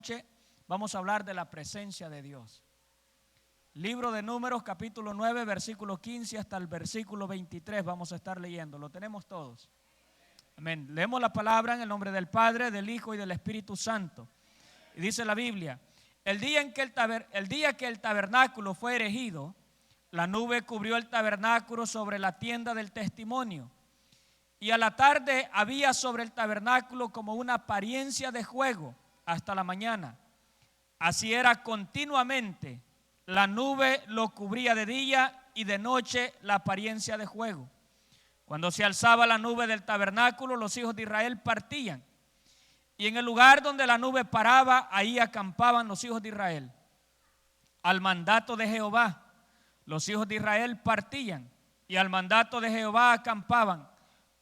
noche vamos a hablar de la presencia de Dios. Libro de Números, capítulo 9, versículo 15 hasta el versículo 23 vamos a estar leyendo. Lo tenemos todos. Amén. Leemos la palabra en el nombre del Padre, del Hijo y del Espíritu Santo. Y dice la Biblia: el día que el tabernáculo fue erigido, la nube cubrió el tabernáculo sobre la tienda del testimonio. Y a la tarde había sobre el tabernáculo como una apariencia de fuego hasta la mañana. Así era continuamente. La nube lo cubría de día y de noche la apariencia de fuego. Cuando se alzaba la nube del tabernáculo, los hijos de Israel partían. Y en el lugar donde la nube paraba, ahí acampaban los hijos de Israel. Al mandato de Jehová, los hijos de Israel partían y al mandato de Jehová acampaban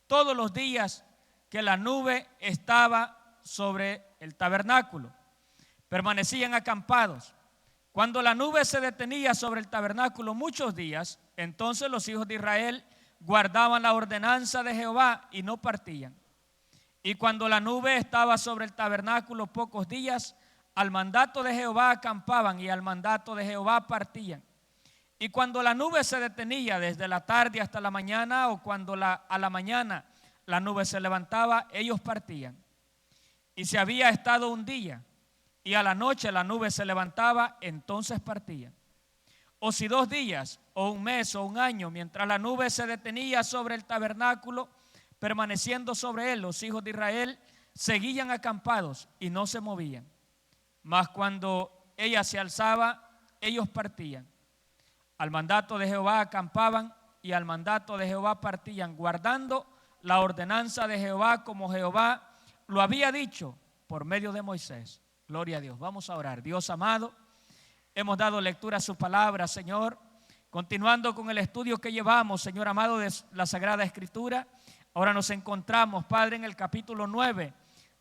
todos los días que la nube estaba sobre el tabernáculo. Permanecían acampados. Cuando la nube se detenía sobre el tabernáculo muchos días, entonces los hijos de Israel guardaban la ordenanza de Jehová y no partían. Y cuando la nube estaba sobre el tabernáculo pocos días, al mandato de Jehová acampaban y al mandato de Jehová partían. Y cuando la nube se detenía desde la tarde hasta la mañana, o cuando a la mañana la nube se levantaba, ellos partían. Y si había estado un día y a la noche la nube se levantaba, entonces partían. O si 2 días o un mes o un año, mientras la nube se detenía sobre el tabernáculo, permaneciendo sobre él, los hijos de Israel seguían acampados y no se movían. Mas cuando ella se alzaba, ellos partían. Al mandato de Jehová acampaban y al mandato de Jehová partían, guardando la ordenanza de Jehová como Jehová lo había dicho por medio de Moisés. Gloria a Dios. Vamos a orar. Dios amado, hemos dado lectura a su palabra, Señor. Continuando con el estudio que llevamos, Señor amado, de la Sagrada Escritura. Ahora nos encontramos, Padre, en el capítulo 9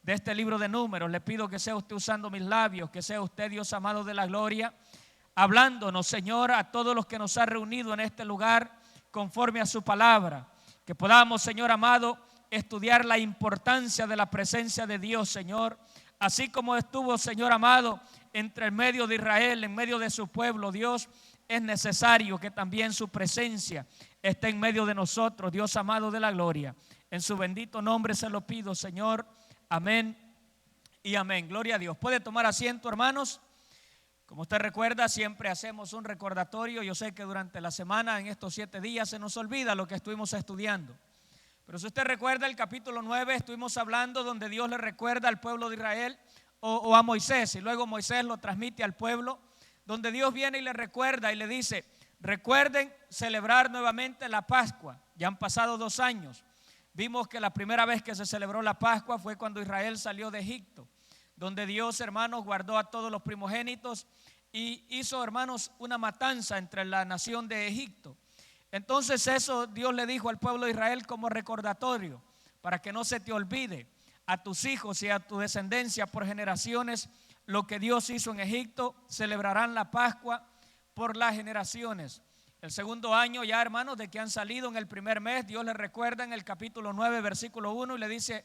de este libro de Números. Le pido que sea usted usando mis labios, que sea usted, Dios amado de la gloria, hablándonos, Señor, a todos los que nos ha reunido en este lugar conforme a su palabra. Que podamos, Señor amado, estudiar la importancia de la presencia de Dios, Señor. Así como estuvo, Señor amado, entre el medio de Israel, en medio de su pueblo, Dios, es necesario que también su presencia esté en medio de nosotros, Dios amado de la gloria. En su bendito nombre se lo pido, Señor. Amén y amén. Gloria a Dios. ¿Puede tomar asiento, hermanos? Como usted recuerda, siempre hacemos un recordatorio. Yo sé que durante la semana, en estos 7 días, se nos olvida lo que estuvimos estudiando. Pero si usted recuerda el capítulo 9, estuvimos hablando donde Dios le recuerda al pueblo de Israel o a Moisés, y luego Moisés lo transmite al pueblo, donde Dios viene y le recuerda y le dice: recuerden celebrar nuevamente la Pascua. Ya han pasado 2 años. Vimos que la primera vez que se celebró la Pascua fue cuando Israel salió de Egipto, donde Dios, hermanos, guardó a todos los primogénitos y hizo, hermanos, una matanza entre la nación de Egipto. Entonces eso Dios le dijo al pueblo de Israel como recordatorio, para que no se te olvide a tus hijos y a tu descendencia por generaciones lo que Dios hizo en Egipto. Celebrarán la Pascua por las generaciones. El segundo año ya, hermanos, de que han salido, en el primer mes, Dios les recuerda en el capítulo 9, versículo 1, y le dice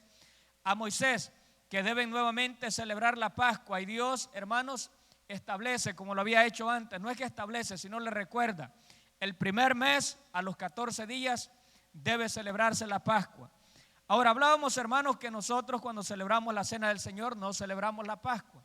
a Moisés que deben nuevamente celebrar la Pascua. Y Dios, hermanos, establece, como lo había hecho antes, no es que establece, sino le recuerda: el primer mes, a los 14 días, debe celebrarse la Pascua. Ahora, hablábamos, hermanos, que nosotros cuando celebramos la Cena del Señor no celebramos la Pascua.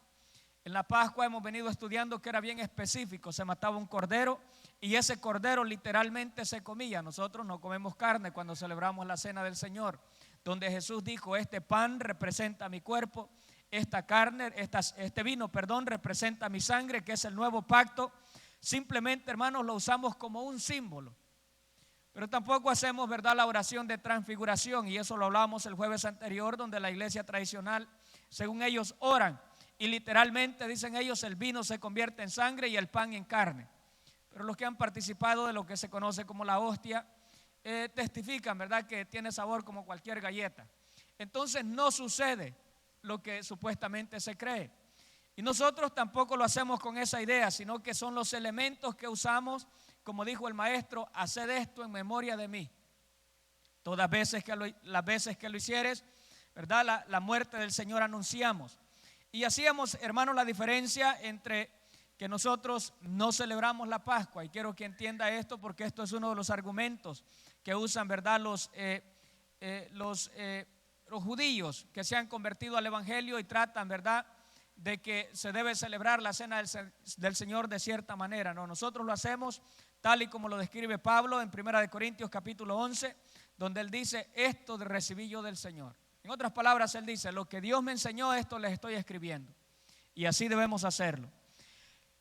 En la Pascua hemos venido estudiando que era bien específico. Se mataba un cordero y ese cordero literalmente se comía. Nosotros no comemos carne cuando celebramos la Cena del Señor, donde Jesús dijo: este pan representa mi cuerpo, este vino, representa mi sangre, que es el nuevo pacto. Simplemente, hermanos, lo usamos como un símbolo. Pero tampoco hacemos, ¿verdad?, la oración de transfiguración, y eso lo hablamos el jueves anterior, donde la iglesia tradicional, según ellos, oran y literalmente, dicen ellos, el vino se convierte en sangre y el pan en carne. Pero los que han participado de lo que se conoce como la hostia testifican, ¿verdad?, que tiene sabor como cualquier galleta. Entonces no sucede lo que supuestamente se cree. Y nosotros tampoco lo hacemos con esa idea, sino que son los elementos que usamos, como dijo el maestro: haced esto en memoria de mí. Todas las veces que lo hicieres, ¿verdad?, la muerte del Señor anunciamos. Y hacíamos, hermanos, la diferencia entre que nosotros no celebramos la Pascua. Y quiero que entienda esto, porque esto es uno de los argumentos que usan, ¿verdad?, los judíos que se han convertido al evangelio y tratan, ¿verdad?, de que se debe celebrar la cena del Señor de cierta manera. No, nosotros lo hacemos tal y como lo describe Pablo en 1 Corintios capítulo 11, donde él dice: esto recibí yo del Señor. En otras palabras, él dice: lo que Dios me enseñó, esto les estoy escribiendo, y así debemos hacerlo.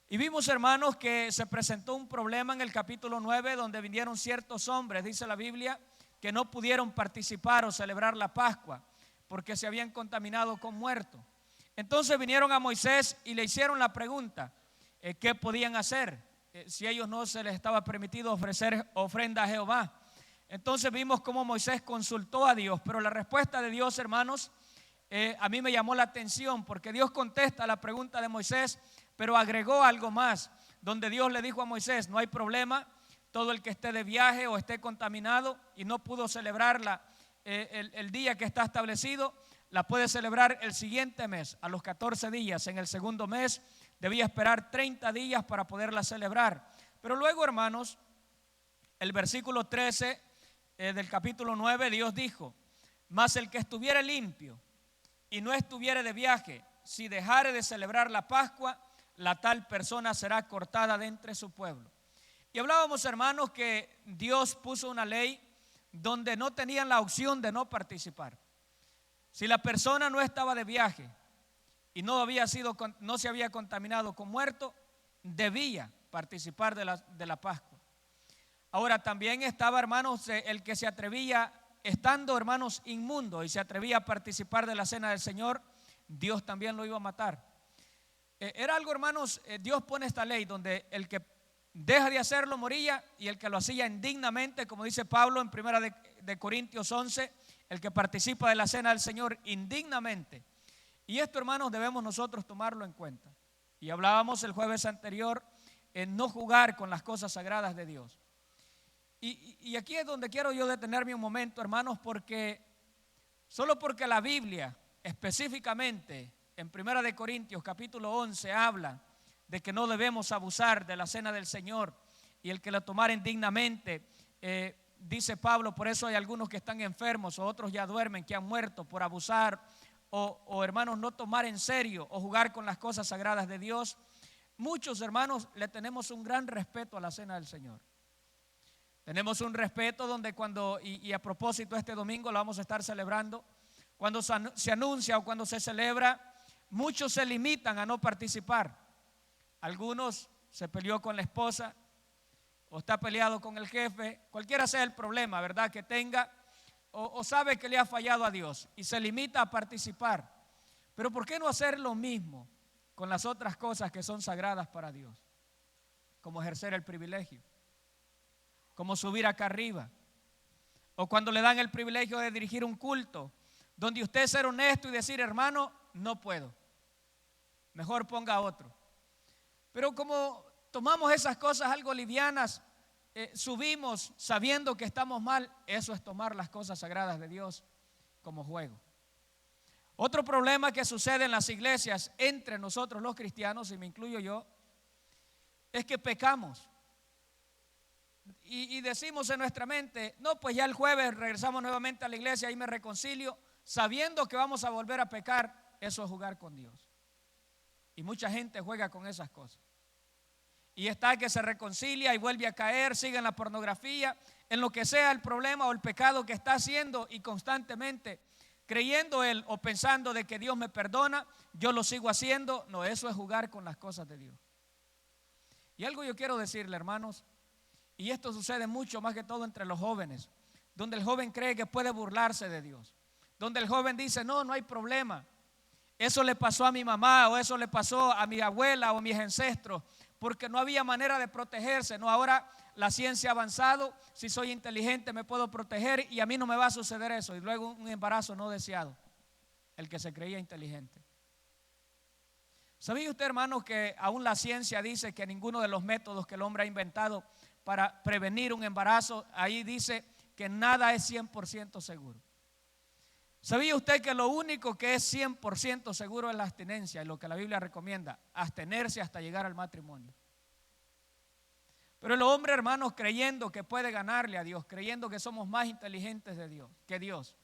Y vimos, hermanos, que se presentó un problema en el capítulo 9, donde vinieron ciertos hombres, dice la Biblia, que no pudieron participar o celebrar la Pascua porque se habían contaminado con muerto. Entonces vinieron a Moisés y le hicieron la pregunta, ¿qué podían hacer si a ellos no se les estaba permitido ofrecer ofrenda a Jehová? Entonces vimos cómo Moisés consultó a Dios, pero la respuesta de Dios, hermanos, a mí me llamó la atención, porque Dios contesta a la pregunta de Moisés, pero agregó algo más, donde Dios le dijo a Moisés: no hay problema, todo el que esté de viaje o esté contaminado y no pudo celebrarla el día que está establecido, la puede celebrar el siguiente mes, a los 14 días. En el segundo mes debía esperar 30 días para poderla celebrar. Pero luego, hermanos, el versículo 13 del capítulo 9, Dios dijo: mas el que estuviere limpio y no estuviere de viaje, si dejare de celebrar la Pascua, la tal persona será cortada de entre su pueblo. Y hablábamos, hermanos, que Dios puso una ley donde no tenían la opción de no participar. Si la persona no estaba de viaje y no se había contaminado con muerto, debía participar de la Pascua. Ahora también estaba, hermanos, el que se atrevía, estando, hermanos, inmundo, y se atrevía a participar de la cena del Señor, Dios también lo iba a matar. Era algo, hermanos, Dios pone esta ley donde el que deja de hacerlo moría, y el que lo hacía indignamente, como dice Pablo en 1 de Corintios 11, el que participa de la cena del Señor indignamente. Y esto, hermanos, debemos nosotros tomarlo en cuenta. Y hablábamos el jueves anterior en no jugar con las cosas sagradas de Dios. Y aquí es donde quiero yo detenerme un momento, hermanos, porque solo porque la Biblia específicamente en 1 de Corintios capítulo 11 habla de que no debemos abusar de la cena del Señor, y el que la tomara indignamente, dice Pablo, por eso hay algunos que están enfermos o otros ya duermen, que han muerto por abusar o hermanos, no tomar en serio o jugar con las cosas sagradas de Dios. Muchos, hermanos, le tenemos un gran respeto a la cena del Señor. Tenemos un respeto donde y a propósito este domingo lo vamos a estar celebrando, cuando se anuncia o cuando se celebra, muchos se limitan a no participar. Algunos se peleó con la esposa o está peleado con el jefe, cualquiera sea el problema, ¿verdad?, que tenga, o sabe que le ha fallado a Dios y se limita a participar. Pero ¿por qué no hacer lo mismo con las otras cosas que son sagradas para Dios? Como ejercer el privilegio, como subir acá arriba, o cuando le dan el privilegio de dirigir un culto, donde usted ser honesto y decir: hermano, no puedo, mejor ponga a otro. Pero como tomamos esas cosas algo livianas, subimos sabiendo que estamos mal, eso es tomar las cosas sagradas de Dios como juego. Otro problema que sucede en las iglesias entre nosotros los cristianos, y me incluyo yo, es que pecamos. Y decimos en nuestra mente: no, pues ya el jueves regresamos nuevamente a la iglesia y me reconcilio, sabiendo que vamos a volver a pecar. Eso es jugar con Dios. Y mucha gente juega con esas cosas. Y está que se reconcilia y vuelve a caer, sigue en la pornografía, en lo que sea el problema o el pecado que está haciendo, y constantemente creyendo él o pensando de que Dios me perdona, yo lo sigo haciendo. No, eso es jugar con las cosas de Dios. Y algo yo quiero decirle, hermanos, y esto sucede mucho, más que todo entre los jóvenes, donde el joven cree que puede burlarse de Dios, donde el joven dice: no, no hay problema, eso le pasó a mi mamá, o eso le pasó a mi abuela o a mis ancestros, porque no había manera de protegerse. No, ahora la ciencia ha avanzado, si soy inteligente me puedo proteger y a mí no me va a suceder eso. Y luego un embarazo no deseado, el que se creía inteligente. ¿Sabía usted, hermano, que aún la ciencia dice que ninguno de los métodos que el hombre ha inventado para prevenir un embarazo, ahí dice que nada es 100% seguro? ¿Sabía usted que lo único que es 100% seguro es la abstinencia? Y lo que la Biblia recomienda, abstenerse hasta llegar al matrimonio. Pero el hombre, hermanos, creyendo que puede ganarle a Dios, creyendo que somos más inteligentes que Dios.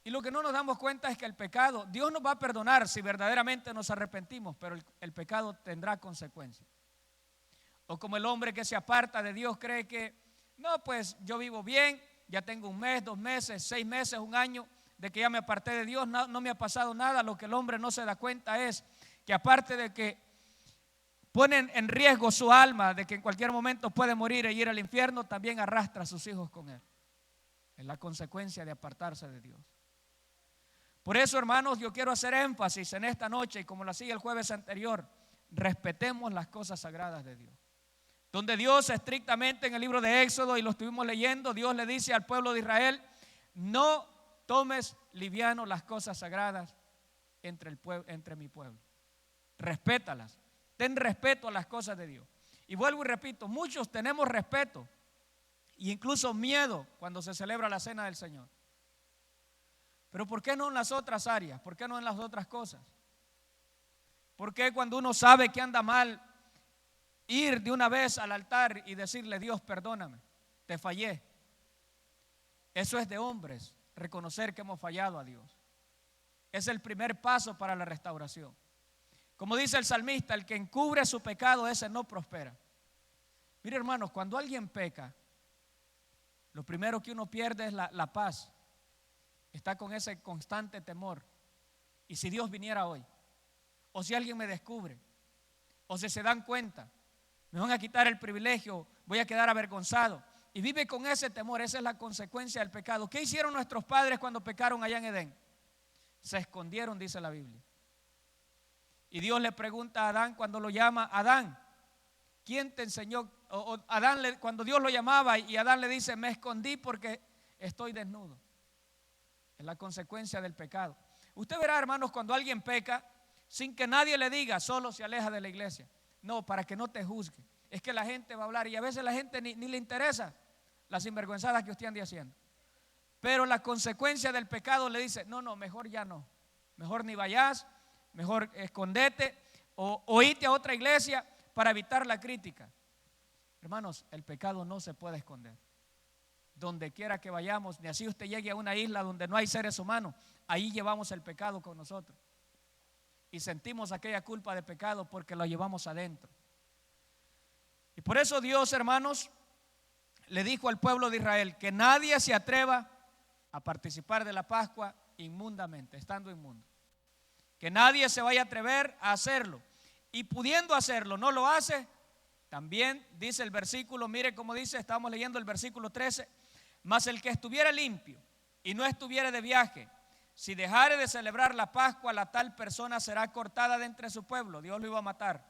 Y lo que no nos damos cuenta es que el pecado, Dios nos va a perdonar si verdaderamente nos arrepentimos, pero el pecado tendrá consecuencias. O como el hombre que se aparta de Dios cree que, no, pues yo vivo bien, ya tengo 1 mes, 2 meses, 6 meses, 1 año de que ya me aparté de Dios, no me ha pasado nada. Lo que el hombre no se da cuenta es que aparte de que ponen en riesgo su alma, de que en cualquier momento puede morir e ir al infierno, también arrastra a sus hijos con él. Es la consecuencia de apartarse de Dios. Por eso, hermanos, yo quiero hacer énfasis en esta noche, y como lo hacía el jueves anterior, respetemos las cosas sagradas de Dios. Donde Dios estrictamente en el libro de Éxodo, y lo estuvimos leyendo, Dios le dice al pueblo de Israel: no tomes liviano las cosas sagradas entre mi pueblo. Respétalas, ten respeto a las cosas de Dios. Y vuelvo y repito, muchos tenemos respeto e incluso miedo cuando se celebra la cena del Señor. Pero ¿por qué no en las otras áreas? ¿Por qué no en las otras cosas? ¿Por qué cuando uno sabe que anda mal, ir de una vez al altar y decirle: Dios, perdóname, te fallé? Eso es de hombres, reconocer que hemos fallado a Dios. Es el primer paso para la restauración. Como dice el salmista, el que encubre su pecado, ese no prospera. Mire, hermanos, cuando alguien peca, lo primero que uno pierde es la paz. Está con ese constante temor. ¿Y si Dios viniera hoy? O si alguien me descubre, o si se dan cuenta, me van a quitar el privilegio, voy a quedar avergonzado. Y vive con ese temor. Esa es la consecuencia del pecado. ¿Qué hicieron nuestros padres cuando pecaron allá en Edén? Se escondieron, dice la Biblia. Y Dios le pregunta a Adán cuando lo llama: Adán, ¿quién te enseñó? Cuando Dios lo llamaba, y Adán le dice: me escondí porque estoy desnudo. Es la consecuencia del pecado. Usted verá, hermanos, cuando alguien peca, sin que nadie le diga, solo se aleja de la iglesia. No, para que no te juzgue. Es que la gente va a hablar, y a veces la gente ni le interesa las sinvergüenzadas que usted ande haciendo. Pero la consecuencia del pecado le dice: no, mejor ya no. Mejor ni vayas, mejor escondete o irte a otra iglesia para evitar la crítica. Hermanos, el pecado no se puede esconder. Donde quiera que vayamos, ni así usted llegue a una isla donde no hay seres humanos, ahí llevamos el pecado con nosotros. Y sentimos aquella culpa de pecado porque lo llevamos adentro. Y por eso Dios, hermanos, le dijo al pueblo de Israel que nadie se atreva a participar de la Pascua inmundamente, estando inmundo. Que nadie se vaya a atrever a hacerlo. Y pudiendo hacerlo, no lo hace. También dice el versículo, mire cómo dice, estamos leyendo el versículo 13: mas el que estuviera limpio y no estuviera de viaje, si dejare de celebrar la Pascua, la tal persona será cortada de entre su pueblo. Dios lo iba a matar,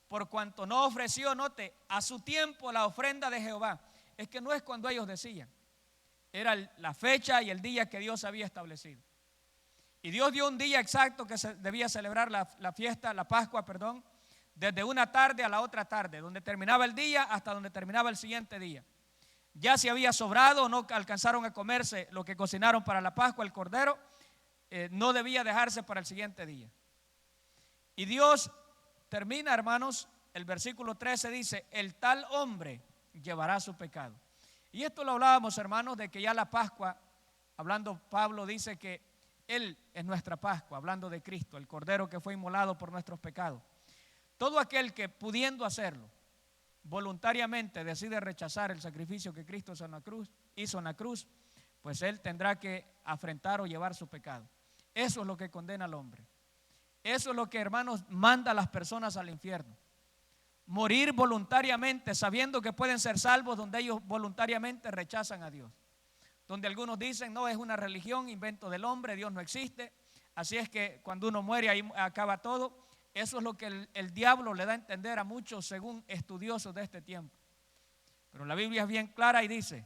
por cuanto no ofreció, note, a su tiempo la ofrenda de Jehová. Es que no es cuando ellos decían, era la fecha y el día que Dios había establecido. Y Dios dio un día exacto que se debía celebrar la fiesta, la Pascua, perdón, desde una tarde a la otra tarde, donde terminaba el día hasta donde terminaba el siguiente día. Ya si había sobrado o no alcanzaron a comerse lo que cocinaron para la Pascua, el cordero, no debía dejarse para el siguiente día. Y Dios termina, hermanos, el versículo 13 dice: el tal hombre llevará su pecado. Y esto lo hablábamos, hermanos, de que ya la Pascua, hablando Pablo, dice que Él es nuestra Pascua, hablando de Cristo, el cordero que fue inmolado por nuestros pecados. Todo aquel que pudiendo hacerlo, voluntariamente decide rechazar el sacrificio que Cristo hizo en la cruz, pues él tendrá que afrentar o llevar su pecado. Eso es lo que condena al hombre. Eso es lo que, hermanos, manda a las personas al infierno. Morir voluntariamente sabiendo que pueden ser salvos, donde ellos voluntariamente rechazan a Dios. Donde algunos dicen: no, es una religión, invento del hombre, Dios no existe, así es que cuando uno muere ahí acaba todo. Eso es lo que el diablo le da a entender a muchos según estudiosos de este tiempo. Pero la Biblia es bien clara y dice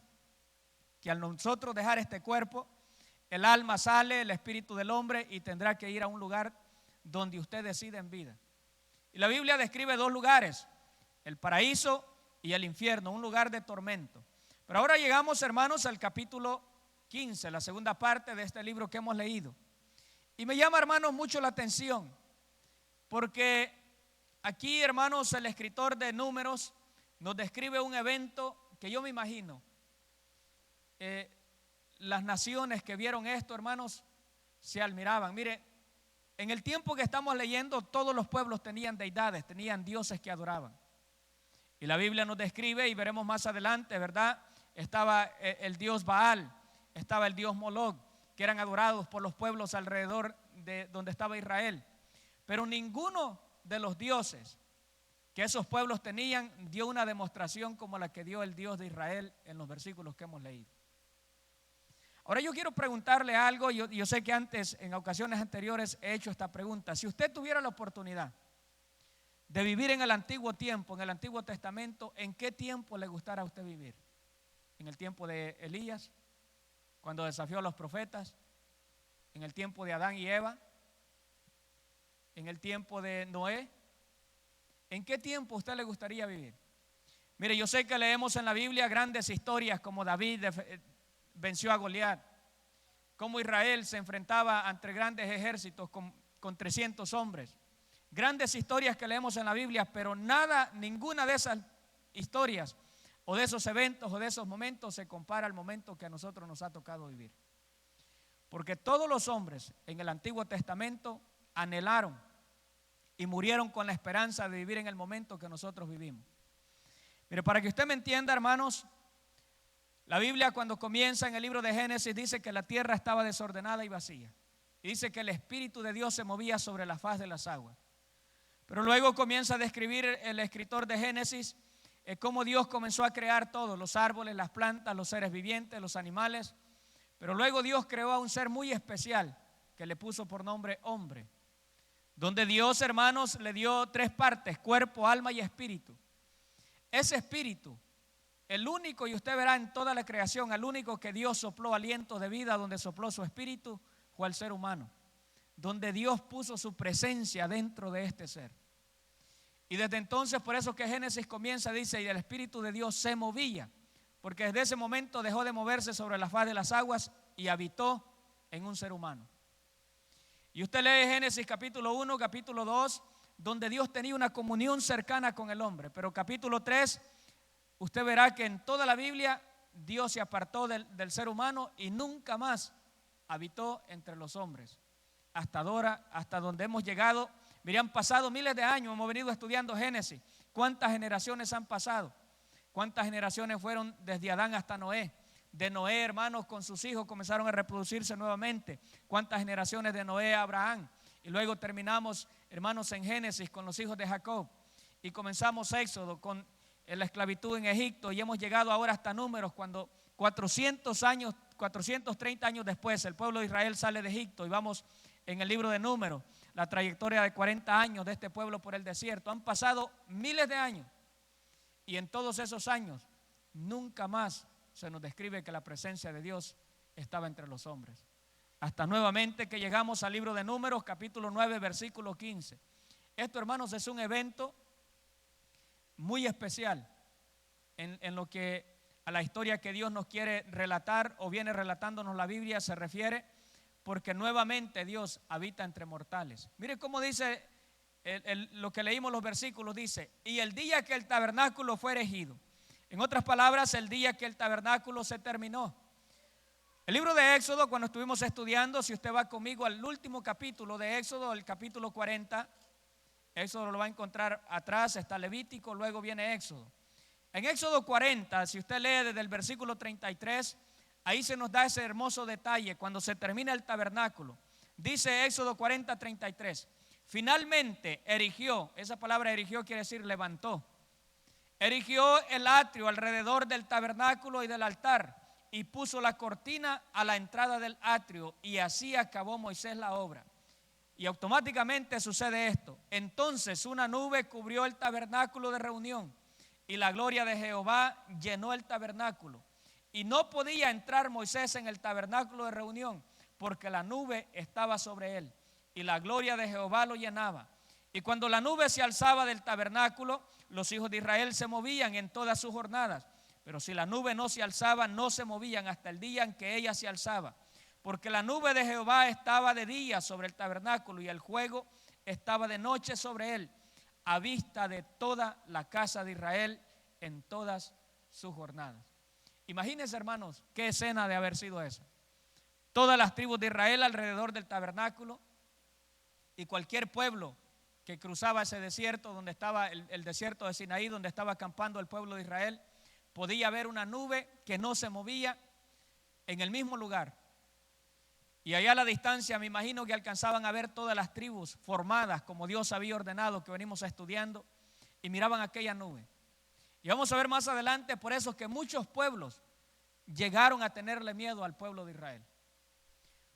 que al nosotros dejar este cuerpo, el alma sale, el espíritu del hombre, y tendrá que ir a un lugar donde usted decide en vida. Y la Biblia describe 2 lugares, el paraíso y el infierno, un lugar de tormento. Pero ahora llegamos, hermanos, al capítulo 15, la segunda parte de este libro que hemos leído. Y me llama, hermanos, mucho la atención, porque aquí, hermanos, el escritor de Números nos describe un evento que yo me imagino, las naciones que vieron esto, hermanos, se admiraban. Mire, en el tiempo que estamos leyendo, todos los pueblos tenían deidades, tenían dioses que adoraban. Y la Biblia nos describe, y veremos más adelante, ¿verdad? Estaba el dios Baal, estaba el dios Moloc, que eran adorados por los pueblos alrededor de donde estaba Israel. Pero ninguno de los dioses que esos pueblos tenían dio una demostración como la que dio el Dios de Israel en los versículos que hemos leído. Ahora yo quiero preguntarle algo. Yo sé que antes, en ocasiones anteriores, he hecho esta pregunta. Si usted tuviera la oportunidad de vivir en el antiguo tiempo, en el Antiguo Testamento, ¿en qué tiempo le gustara a usted vivir? ¿En el tiempo de Elías, cuando desafió a los profetas? ¿En el tiempo de Adán y Eva? ¿En el tiempo de Noé? ¿En qué tiempo a usted le gustaría vivir? Mire, yo sé que leemos en la Biblia grandes historias como David venció a Goliat, cómo Israel se enfrentaba ante grandes ejércitos con 300 hombres. Grandes historias que leemos en la Biblia, pero ninguna de esas historias o de esos eventos o de esos momentos se compara al momento que a nosotros nos ha tocado vivir. Porque todos los hombres en el Antiguo Testamento anhelaron y murieron con la esperanza de vivir en el momento que nosotros vivimos. Mire, para que usted me entienda, hermanos, la Biblia, cuando comienza en el libro de Génesis, dice que la tierra estaba desordenada y vacía. Y dice que el Espíritu de Dios se movía sobre la faz de las aguas. Pero luego comienza a describir el escritor de Génesis cómo Dios comenzó a crear todo: los árboles, las plantas, los seres vivientes, los animales. Pero luego Dios creó a un ser muy especial que le puso por nombre hombre, donde Dios, hermanos, le dio 3 partes: cuerpo, alma y espíritu. Ese espíritu, el único, y usted verá en toda la creación, el único que Dios sopló aliento de vida, donde sopló su espíritu, fue al ser humano, donde Dios puso su presencia dentro de este ser. Y desde entonces, por eso que Génesis comienza, dice, y el Espíritu de Dios se movía, porque desde ese momento dejó de moverse sobre la faz de las aguas y habitó en un ser humano. Y usted lee Génesis capítulo 1, capítulo 2, donde Dios tenía una comunión cercana con el hombre. Pero capítulo 3, usted verá que en toda la Biblia Dios se apartó del ser humano y nunca más habitó entre los hombres. Hasta ahora, hasta donde hemos llegado, mire, han pasado miles de años, hemos venido estudiando Génesis. ¿Cuántas generaciones han pasado? ¿Cuántas generaciones fueron desde Adán hasta Noé? De Noé, hermanos, con sus hijos comenzaron a reproducirse nuevamente. ¿Cuántas generaciones de Noé a Abraham? Y luego terminamos, hermanos, en Génesis con los hijos de Jacob. Y comenzamos Éxodo con la esclavitud en Egipto. Y hemos llegado ahora hasta Números, cuando 430 años después el pueblo de Israel sale de Egipto. Y vamos en el libro de Números, la trayectoria de 40 años de este pueblo por el desierto. Han pasado miles de años. Y en todos esos años nunca más se nos describe que la presencia de Dios estaba entre los hombres. Hasta nuevamente que llegamos al libro de Números, capítulo 9, versículo 15. Esto, hermanos, es un evento muy especial en lo que a la historia que Dios nos quiere relatar o viene relatándonos la Biblia se refiere, porque nuevamente Dios habita entre mortales. Mire cómo dice lo que leímos los versículos, dice: y el día que el tabernáculo fue erigido. En otras palabras, el día que el tabernáculo se terminó. El libro de Éxodo, cuando estuvimos estudiando, si usted va conmigo al último capítulo de Éxodo, el capítulo 40, Éxodo lo va a encontrar atrás, está Levítico, luego viene Éxodo. En Éxodo 40, si usted lee desde el versículo 33, ahí se nos da ese hermoso detalle cuando se termina el tabernáculo. Dice Éxodo 40, 33, finalmente erigió, esa palabra erigió quiere decir levantó, erigió el atrio alrededor del tabernáculo y del altar y puso la cortina a la entrada del atrio, y así acabó Moisés la obra. Y automáticamente sucede esto: entonces una nube cubrió el tabernáculo de reunión y la gloria de Jehová llenó el tabernáculo. Y no podía entrar Moisés en el tabernáculo de reunión porque la nube estaba sobre él y la gloria de Jehová lo llenaba. Y cuando la nube se alzaba del tabernáculo, los hijos de Israel se movían en todas sus jornadas, Pero si la nube no se alzaba, no se movían hasta el día en que ella se alzaba. Porque la nube de Jehová estaba de día sobre el tabernáculo y el fuego estaba de noche sobre él, a vista de toda la casa de Israel en todas sus jornadas. Imagínense, hermanos, qué escena de haber sido esa. Todas las tribus de Israel alrededor del tabernáculo y cualquier pueblo que cruzaba ese desierto, donde estaba el desierto de Sinaí, donde estaba acampando el pueblo de Israel, podía ver una nube que no se movía en el mismo lugar. Y allá a la distancia me imagino que alcanzaban a ver todas las tribus formadas como Dios había ordenado, que venimos estudiando, y miraban aquella nube. Y vamos a ver más adelante por eso que muchos pueblos llegaron a tenerle miedo al pueblo de Israel.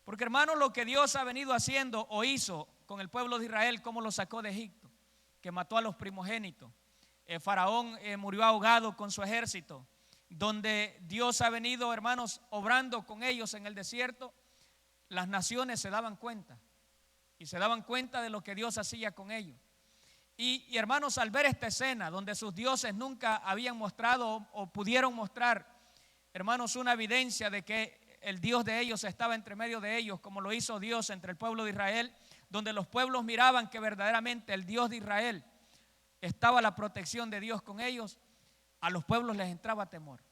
Porque, hermanos, lo que Dios ha venido haciendo o hizo con el pueblo de Israel, como lo sacó de Egipto, que mató a los primogénitos. Faraón murió ahogado con su ejército, donde Dios ha venido, hermanos, obrando con ellos en el desierto. Las naciones se daban cuenta y se daban cuenta de lo que Dios hacía con ellos. Y hermanos, al ver esta escena donde sus dioses nunca habían mostrado o pudieron mostrar, hermanos, una evidencia de que el Dios de ellos estaba entre medio de ellos, como lo hizo Dios entre el pueblo de Israel, donde los pueblos miraban que verdaderamente el Dios de Israel estaba la protección de Dios con ellos, a los pueblos les entraba temor.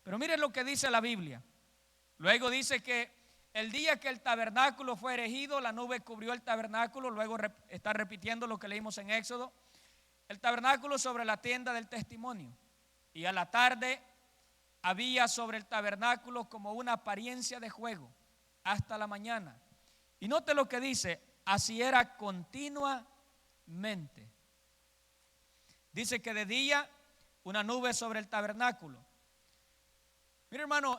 Pero miren lo que dice la Biblia. Luego dice que el día que el tabernáculo fue erigido, la nube cubrió el tabernáculo. Luego está repitiendo lo que leímos en Éxodo. El tabernáculo sobre la tienda del testimonio. Y a la tarde había sobre el tabernáculo como una apariencia de fuego hasta la mañana. Y note lo que dice, así era continuamente. Dice que de día una nube sobre el tabernáculo. Mira, hermano,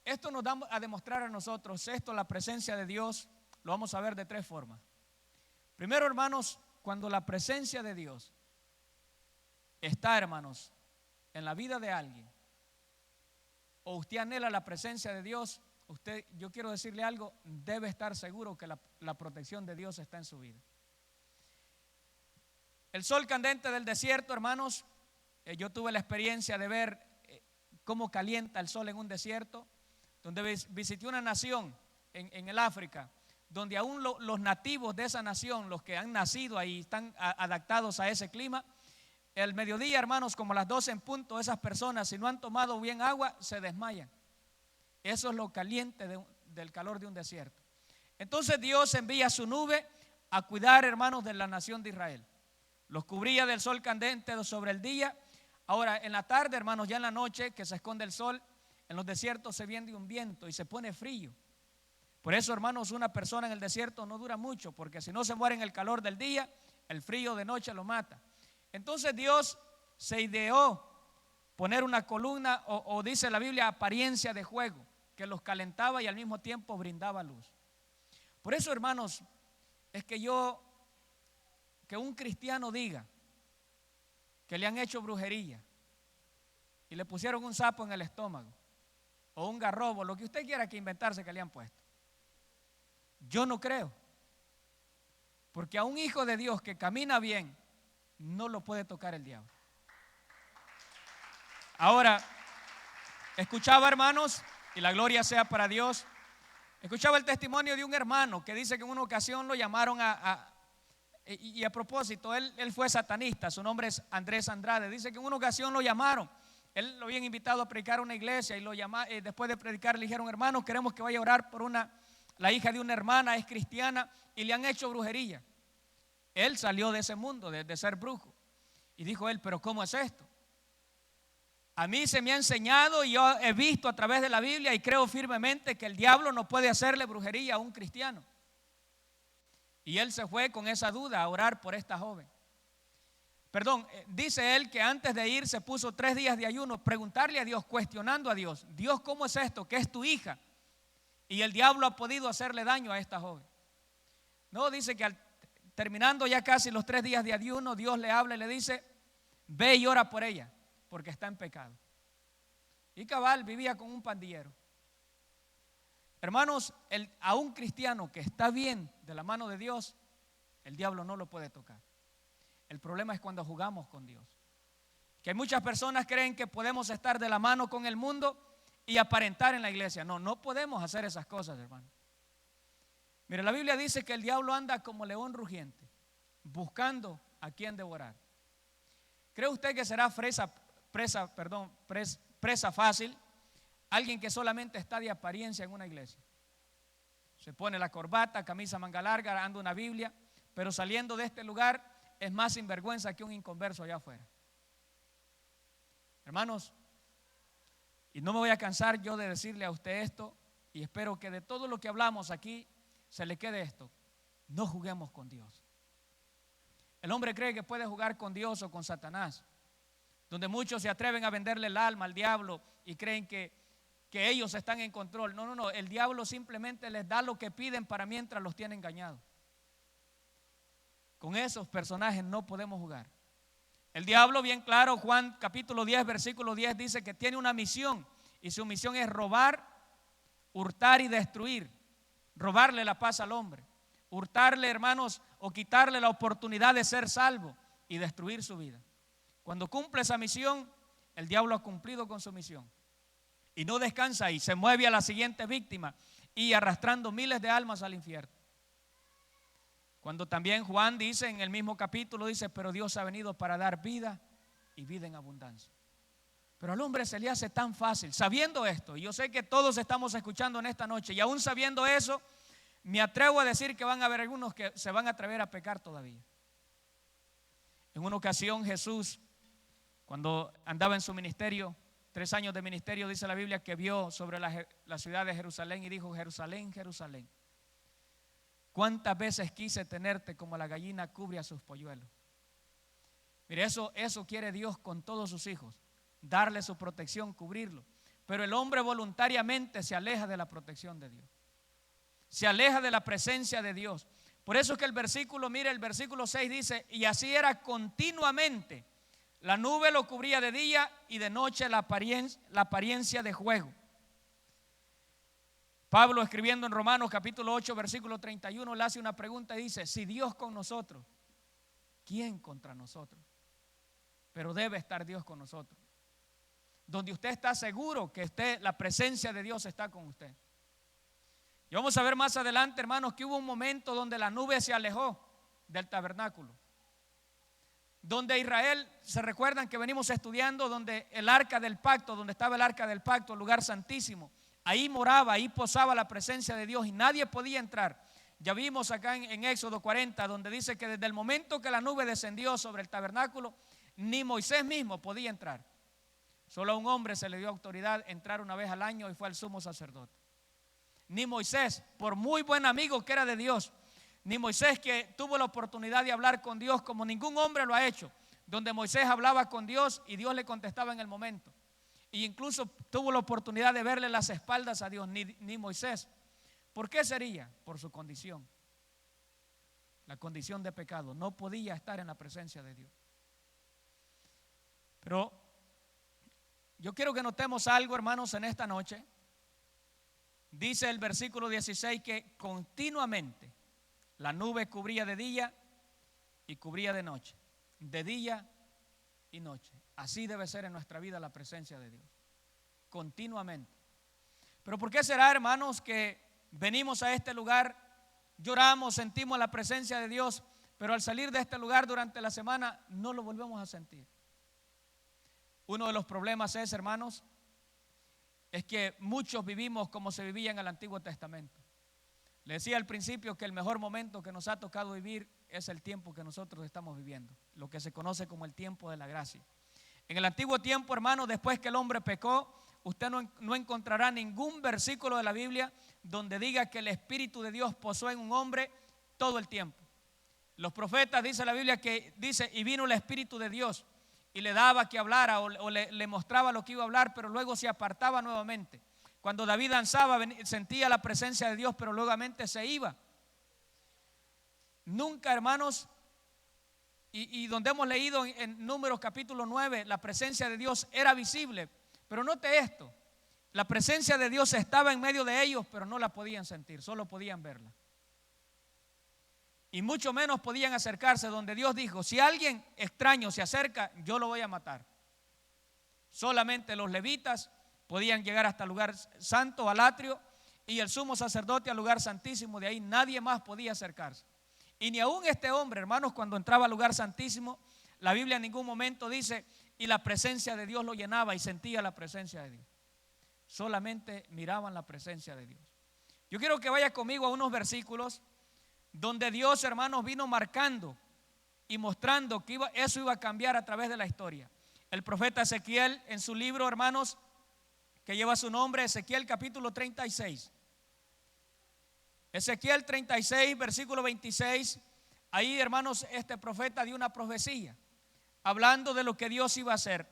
esto nos da a demostrar a nosotros, esto, la presencia de Dios, lo vamos a ver de tres formas. Primero, hermanos, cuando la presencia de Dios está, hermanos, en la vida de alguien, o usted anhela la presencia de Dios, yo quiero decirle algo, debe estar seguro que la protección de Dios está en su vida. El sol candente del desierto, hermanos, yo tuve la experiencia de ver cómo calienta el sol en un desierto, donde visité una nación en el África, donde aún los nativos de esa nación, los que han nacido ahí, están adaptados a ese clima. El mediodía, hermanos, como a las 12 en punto, esas personas, si no han tomado bien agua, se desmayan. Eso es lo caliente del calor de un desierto. Entonces Dios envía su nube a cuidar, hermanos, de la nación de Israel. Los cubría del sol candente sobre el día. Ahora, en la tarde, hermanos, ya en la noche que se esconde el sol, en los desiertos se viene un viento y se pone frío. Por eso, hermanos, una persona en el desierto no dura mucho, porque si no se muere en el calor del día, el frío de noche lo mata. Entonces Dios se ideó poner una columna, o dice la Biblia, apariencia de fuego, que los calentaba y al mismo tiempo brindaba luz. Por eso, hermanos, es que un cristiano diga que le han hecho brujería y le pusieron un sapo en el estómago, o un garrobo, lo que usted quiera que inventarse que le han puesto. Yo no creo, porque a un hijo de Dios que camina bien no lo puede tocar el diablo. Ahora, escuchaba, hermanos, y la gloria sea para Dios, escuchaba el testimonio de un hermano que dice que en una ocasión lo llamaron y a propósito, él fue satanista, su nombre es Andrés Andrade. Dice que en una ocasión lo llamaron. Él lo habían invitado a predicar a una iglesia y después de predicar le dijeron: hermano, queremos que vaya a orar por la hija de una hermana, es cristiana y le han hecho brujería. Él salió de ese mundo, de ser brujo, y dijo él: pero ¿cómo es esto? A mí se me ha enseñado y yo he visto a través de la Biblia y creo firmemente que el diablo no puede hacerle brujería a un cristiano. Y él se fue con esa duda a orar por esta joven. Dice él que antes de ir se puso 3 días de ayuno, preguntarle a Dios, cuestionando a Dios: Dios, ¿cómo es esto? Que es tu hija y el diablo ha podido hacerle daño a esta joven. No, dice que terminando ya casi los 3 días de ayuno, Dios le habla y le dice: ve y ora por ella, porque está en pecado. Y cabal vivía con un pandillero. Hermanos, a un cristiano que está bien de la mano de Dios, el diablo no lo puede tocar. El problema es cuando jugamos con Dios. Que hay muchas personas que creen que podemos estar de la mano con el mundo y aparentar en la iglesia. No, no podemos hacer esas cosas, hermano. Mire, la Biblia dice que el diablo anda como león rugiente, buscando a quien devorar. ¿Cree usted que será presa fácil alguien que solamente está de apariencia en una iglesia? Se pone la corbata, camisa manga larga, anda una Biblia, pero saliendo de este lugar es más sinvergüenza que un inconverso allá afuera. Hermanos, y no me voy a cansar yo de decirle a usted esto, y espero que de todo lo que hablamos aquí se le quede esto: no juguemos con Dios. El hombre cree que puede jugar con Dios o con Satanás, donde muchos se atreven a venderle el alma al diablo y creen que ellos están en control. No, no, no, el diablo simplemente les da lo que piden para mientras los tiene engañados. Con esos personajes no podemos jugar. El diablo, bien claro, Juan capítulo 10, versículo 10 dice que tiene una misión, y su misión es robar, hurtar y destruir. Robarle la paz al hombre, hurtarle, hermanos, o quitarle la oportunidad de ser salvo y destruir su vida. Cuando cumple esa misión, el diablo ha cumplido con su misión y no descansa y se mueve a la siguiente víctima y arrastrando miles de almas al infierno. Cuando también Juan dice en el mismo capítulo, dice: pero Dios ha venido para dar vida y vida en abundancia. Pero al hombre se le hace tan fácil, sabiendo esto, y yo sé que todos estamos escuchando en esta noche, y aún sabiendo eso, me atrevo a decir que van a haber algunos que se van a atrever a pecar todavía. En una ocasión Jesús, cuando andaba en su ministerio, 3 años de ministerio, dice la Biblia que vio sobre la ciudad de Jerusalén y dijo: Jerusalén, Jerusalén, ¿cuántas veces quise tenerte como la gallina cubre a sus polluelos? Mire, eso quiere Dios con todos sus hijos, darle su protección, cubrirlo. Pero el hombre voluntariamente se aleja de la protección de Dios, se aleja de la presencia de Dios. Por eso es que el versículo 6 dice: y así era continuamente, la nube lo cubría de día y de noche la apariencia de juego. Pablo, escribiendo en Romanos capítulo 8 versículo 31, le hace una pregunta y dice: si Dios con nosotros, ¿quién contra nosotros? Pero debe estar Dios con nosotros. Donde usted está seguro que la presencia de Dios está con usted. Y vamos a ver más adelante, hermanos, que hubo un momento donde la nube se alejó del tabernáculo, donde Israel, se recuerdan que venimos estudiando, donde el arca del pacto, donde estaba el arca del pacto, el lugar santísimo, ahí moraba, ahí posaba la presencia de Dios y nadie podía entrar. Ya vimos acá en Éxodo 40, donde dice que desde el momento que la nube descendió sobre el tabernáculo, ni Moisés mismo podía entrar. Solo a un hombre se le dio autoridad entrar una vez al año y fue al sumo sacerdote. Ni Moisés, por muy buen amigo que era de Dios, ni Moisés, que tuvo la oportunidad de hablar con Dios como ningún hombre lo ha hecho, donde Moisés hablaba con Dios y Dios le contestaba en el momento. E incluso tuvo la oportunidad de verle las espaldas a Dios, ni Moisés. ¿Por qué sería? Por su condición, la condición de pecado. No podía estar en la presencia de Dios. Pero yo quiero que notemos algo, hermanos, en esta noche. Dice el versículo 16 que continuamente la nube cubría de día y cubría de noche, de día y noche. Así debe ser en nuestra vida la presencia de Dios, continuamente. Pero ¿por qué será, hermanos, que venimos a este lugar, lloramos, sentimos la presencia de Dios, pero al salir de este lugar durante la semana no lo volvemos a sentir? Uno de los problemas es, hermanos, es que muchos vivimos como se vivía en el Antiguo Testamento. Le decía al principio que el mejor momento que nos ha tocado vivir es el tiempo que nosotros estamos viviendo, lo que se conoce como el tiempo de la gracia. En el antiguo tiempo, hermanos, después que el hombre pecó, usted no encontrará ningún versículo de la Biblia donde diga que el Espíritu de Dios posó en un hombre todo el tiempo. Los profetas, dice la Biblia, que dice: y vino el Espíritu de Dios y le daba que hablara o le mostraba lo que iba a hablar, pero luego se apartaba nuevamente. Cuando David danzaba, sentía la presencia de Dios, pero nuevamente se iba. Nunca, hermanos, y donde hemos leído en Números capítulo 9, la presencia de Dios era visible. Pero note esto: la presencia de Dios estaba en medio de ellos, pero no la podían sentir, solo podían verla. Y mucho menos podían acercarse, donde Dios dijo: si alguien extraño se acerca, yo lo voy a matar. Solamente los levitas podían llegar hasta el lugar santo, al atrio, y el sumo sacerdote al lugar santísimo. De ahí nadie más podía acercarse. Y ni aún este hombre, hermanos, cuando entraba al lugar santísimo, la Biblia en ningún momento dice, y la presencia de Dios lo llenaba y sentía la presencia de Dios. Solamente miraban la presencia de Dios. Yo quiero que vaya conmigo a unos versículos donde Dios, hermanos, vino marcando y mostrando que eso iba a cambiar a través de la historia. El profeta Ezequiel, en su libro, hermanos, que lleva su nombre, Ezequiel capítulo 36. Ezequiel 36, versículo 26. Ahí, hermanos, este profeta dio una profecía hablando de lo que Dios iba a hacer.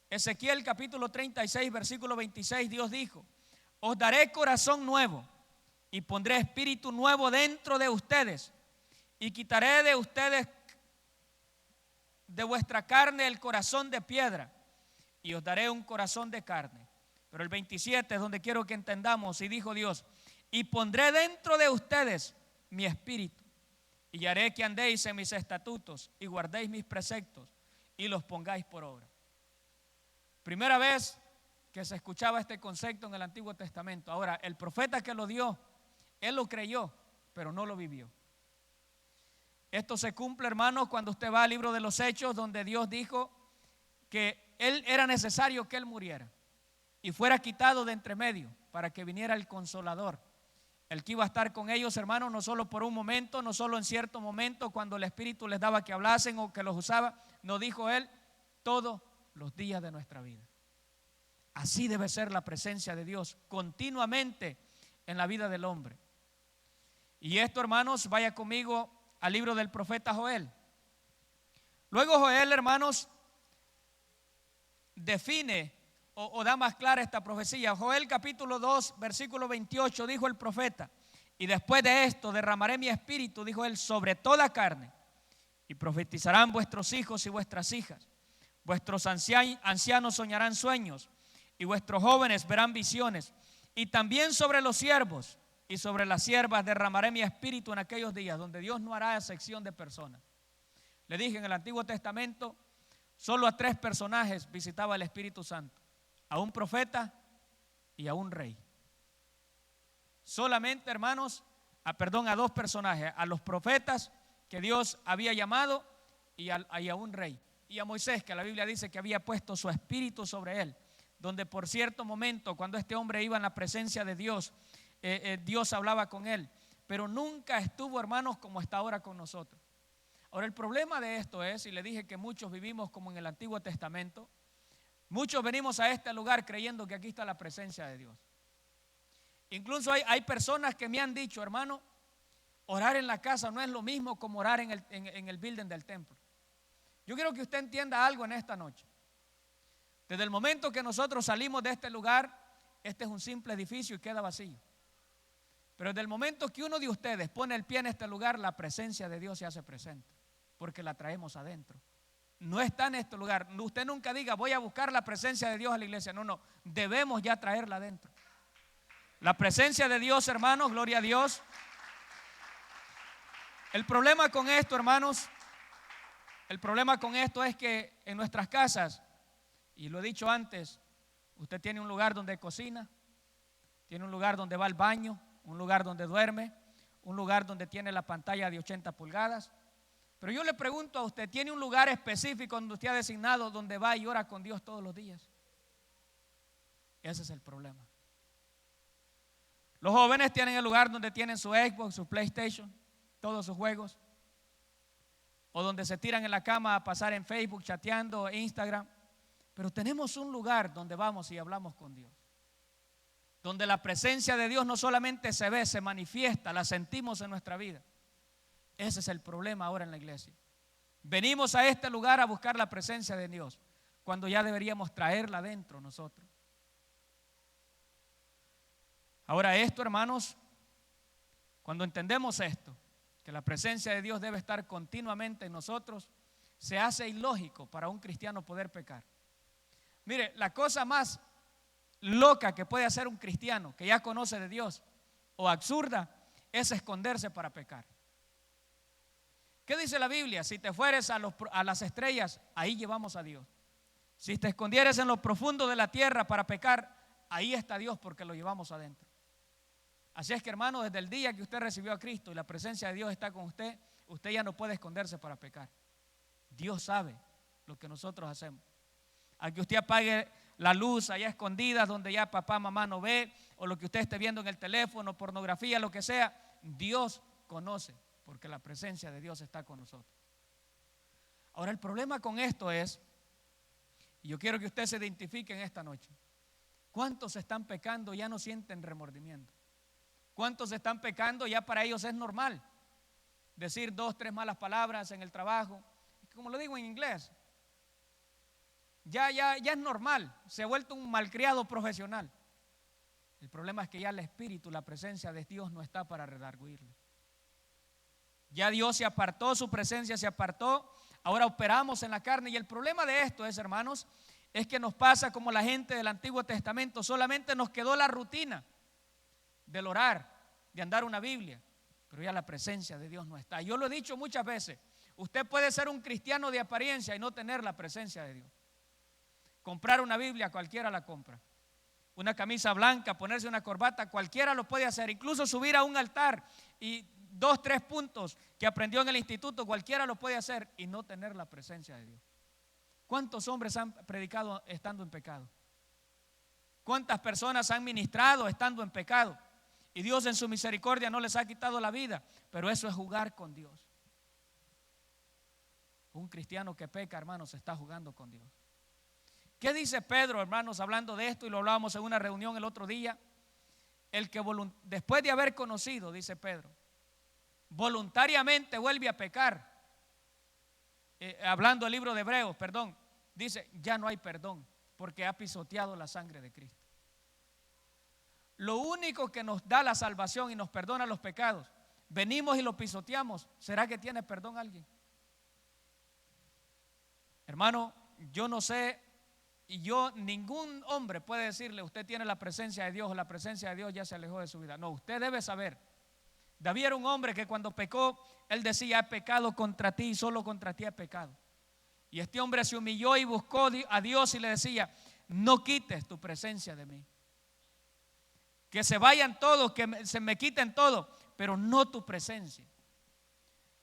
Ezequiel capítulo 36, versículo 26, Dios dijo: os daré corazón nuevo y pondré espíritu nuevo dentro de ustedes, y quitaré de ustedes, de vuestra carne, el corazón de piedra, y os daré un corazón de carne. Pero el 27 es donde quiero que entendamos, y dijo Dios: y pondré dentro de ustedes mi espíritu, y haré que andéis en mis estatutos, y guardéis mis preceptos, y los pongáis por obra. Primera vez que se escuchaba este concepto en el Antiguo Testamento. Ahora, el profeta que lo dio, él lo creyó, pero no lo vivió. Esto se cumple, hermanos, cuando usted va al libro de los Hechos, donde Dios dijo que era necesario que él muriera y fuera quitado de entre medio para que viniera el Consolador, el que iba a estar con ellos, hermanos, no solo por un momento, no solo en cierto momento cuando el Espíritu les daba que hablasen o que los usaba. No, dijo él, todos los días de nuestra vida. Así debe ser la presencia de Dios continuamente en la vida del hombre. Y esto, hermanos, vaya conmigo al libro del profeta Joel. Luego Joel, hermanos, define o da más clara esta profecía. Joel capítulo 2, versículo 28, dijo el profeta: y después de esto derramaré mi espíritu, dijo él, sobre toda carne, y profetizarán vuestros hijos y vuestras hijas. Vuestros ancianos soñarán sueños, y vuestros jóvenes verán visiones. Y también sobre los siervos y sobre las siervas derramaré mi espíritu en aquellos días, donde Dios no hará excepción de personas. Le dije, en el Antiguo Testamento solo a 3 personajes visitaba el Espíritu Santo: a un profeta y a un rey. Solamente, hermanos, a 2 personajes: a los profetas que Dios había llamado y a un rey. Y a Moisés, que la Biblia dice que había puesto su espíritu sobre él, donde por cierto momento, cuando este hombre iba en la presencia de Dios, Dios hablaba con él, pero nunca estuvo, hermanos, como está ahora con nosotros. Ahora, el problema de esto es, y le dije que muchos vivimos como en el Antiguo Testamento. Muchos venimos a este lugar creyendo que aquí está la presencia de Dios. Incluso hay personas que me han dicho: hermano, orar en la casa no es lo mismo como orar en el building del templo. Yo quiero que usted entienda algo en esta noche. Desde el momento que nosotros salimos de este lugar, este es un simple edificio y queda vacío. Pero desde el momento que uno de ustedes pone el pie en este lugar, la presencia de Dios se hace presente, porque la traemos adentro. No está en este lugar. Usted nunca diga: voy a buscar la presencia de Dios a la iglesia. No, debemos ya traerla adentro. La presencia de Dios, hermanos, gloria a Dios. El problema con esto, hermanos, el problema con esto es que en nuestras casas, y lo he dicho antes, usted tiene un lugar donde cocina, tiene un lugar donde va al baño, un lugar donde duerme, un lugar donde tiene la pantalla de 80 pulgadas. Pero yo le pregunto a usted: ¿tiene un lugar específico donde usted ha designado donde va y ora con Dios todos los días? Ese es el problema. Los jóvenes tienen el lugar donde tienen su Xbox, su PlayStation, todos sus juegos, o donde se tiran en la cama a pasar en Facebook, chateando, Instagram. Pero tenemos un lugar donde vamos y hablamos con Dios, donde la presencia de Dios no solamente se ve, se manifiesta, la sentimos en nuestra vida. Ese es el problema ahora en la iglesia. Venimos a este lugar a buscar la presencia de Dios, cuando ya deberíamos traerla dentro nosotros. Ahora esto, hermanos, cuando entendemos esto, que la presencia de Dios debe estar continuamente en nosotros, se hace ilógico para un cristiano poder pecar. Mire, la cosa más loca que puede hacer un cristiano que ya conoce de Dios, o absurda, es esconderse para pecar. ¿Qué dice la Biblia? Si te fueres a las estrellas, ahí llevamos a Dios. Si te escondieres en lo profundo de la tierra para pecar, ahí está Dios porque lo llevamos adentro. Así es que, hermano, desde el día que usted recibió a Cristo y la presencia de Dios está con usted, usted ya no puede esconderse para pecar. Dios sabe lo que nosotros hacemos. A que usted apague la luz allá escondida donde ya papá, mamá no ve, o lo que usted esté viendo en el teléfono, pornografía, lo que sea, Dios conoce porque la presencia de Dios está con nosotros. Ahora, el problema con esto es, y yo quiero que usted se identifique en esta noche, ¿cuántos están pecando ya no sienten remordimiento? ¿Cuántos están pecando ya para ellos es normal decir 2, 3 malas palabras en el trabajo? Como lo digo en inglés, ya es normal, se ha vuelto un malcriado profesional. El problema es que ya el Espíritu, la presencia de Dios no está para redarguirlo. Ya Dios se apartó, su presencia se apartó, ahora operamos en la carne. Y el problema de esto es, hermanos, es que nos pasa como la gente del Antiguo Testamento, solamente nos quedó la rutina del orar, de andar una Biblia, pero ya la presencia de Dios no está. Yo lo he dicho muchas veces, usted puede ser un cristiano de apariencia y no tener la presencia de Dios. Comprar una Biblia, cualquiera la compra. Una camisa blanca, ponerse una corbata, cualquiera lo puede hacer. Incluso subir a un altar y 2, 3 puntos que aprendió en el instituto, cualquiera lo puede hacer y no tener la presencia de Dios. ¿Cuántos hombres han predicado estando en pecado? ¿Cuántas personas han ministrado estando en pecado? Y Dios en su misericordia no les ha quitado la vida, pero eso es jugar con Dios. Un cristiano que peca, hermanos, está jugando con Dios. ¿Qué dice Pedro, hermanos, hablando de esto? Y lo hablábamos en una reunión el otro día. El que después de haber conocido, dice Pedro, voluntariamente vuelve a pecar. Hablando del libro de Hebreos, perdón, dice, ya no hay perdón porque ha pisoteado la sangre de Cristo. Lo único que nos da la salvación y nos perdona los pecados, venimos y lo pisoteamos. ¿Será que tiene perdón alguien? Hermano, yo no sé, y ningún hombre puede decirle, usted tiene la presencia de Dios o la presencia de Dios ya se alejó de su vida. No, usted debe saber. David era un hombre que cuando pecó, él decía, he pecado contra ti y solo contra ti he pecado. Y este hombre se humilló y buscó a Dios y le decía, no quites tu presencia de mí. Que se vayan todos, que se me quiten todo, pero no tu presencia.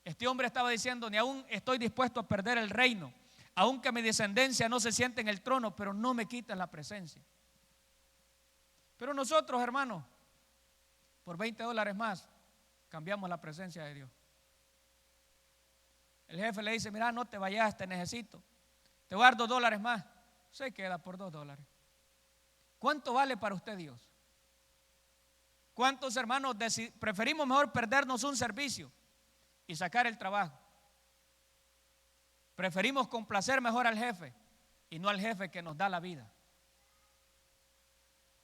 Este hombre estaba diciendo, ni aún estoy dispuesto a perder el reino, aunque mi descendencia no se siente en el trono, pero no me quites la presencia. Pero nosotros, hermanos, por $20 más, cambiamos la presencia de Dios. El jefe le dice, mira, no te vayas, te necesito. Te voy a dar $2 más. Se queda por $2. ¿Cuánto vale para usted Dios? ¿Cuántos hermanos preferimos mejor perdernos un servicio y sacar el trabajo? Preferimos complacer mejor al jefe y no al jefe que nos da la vida.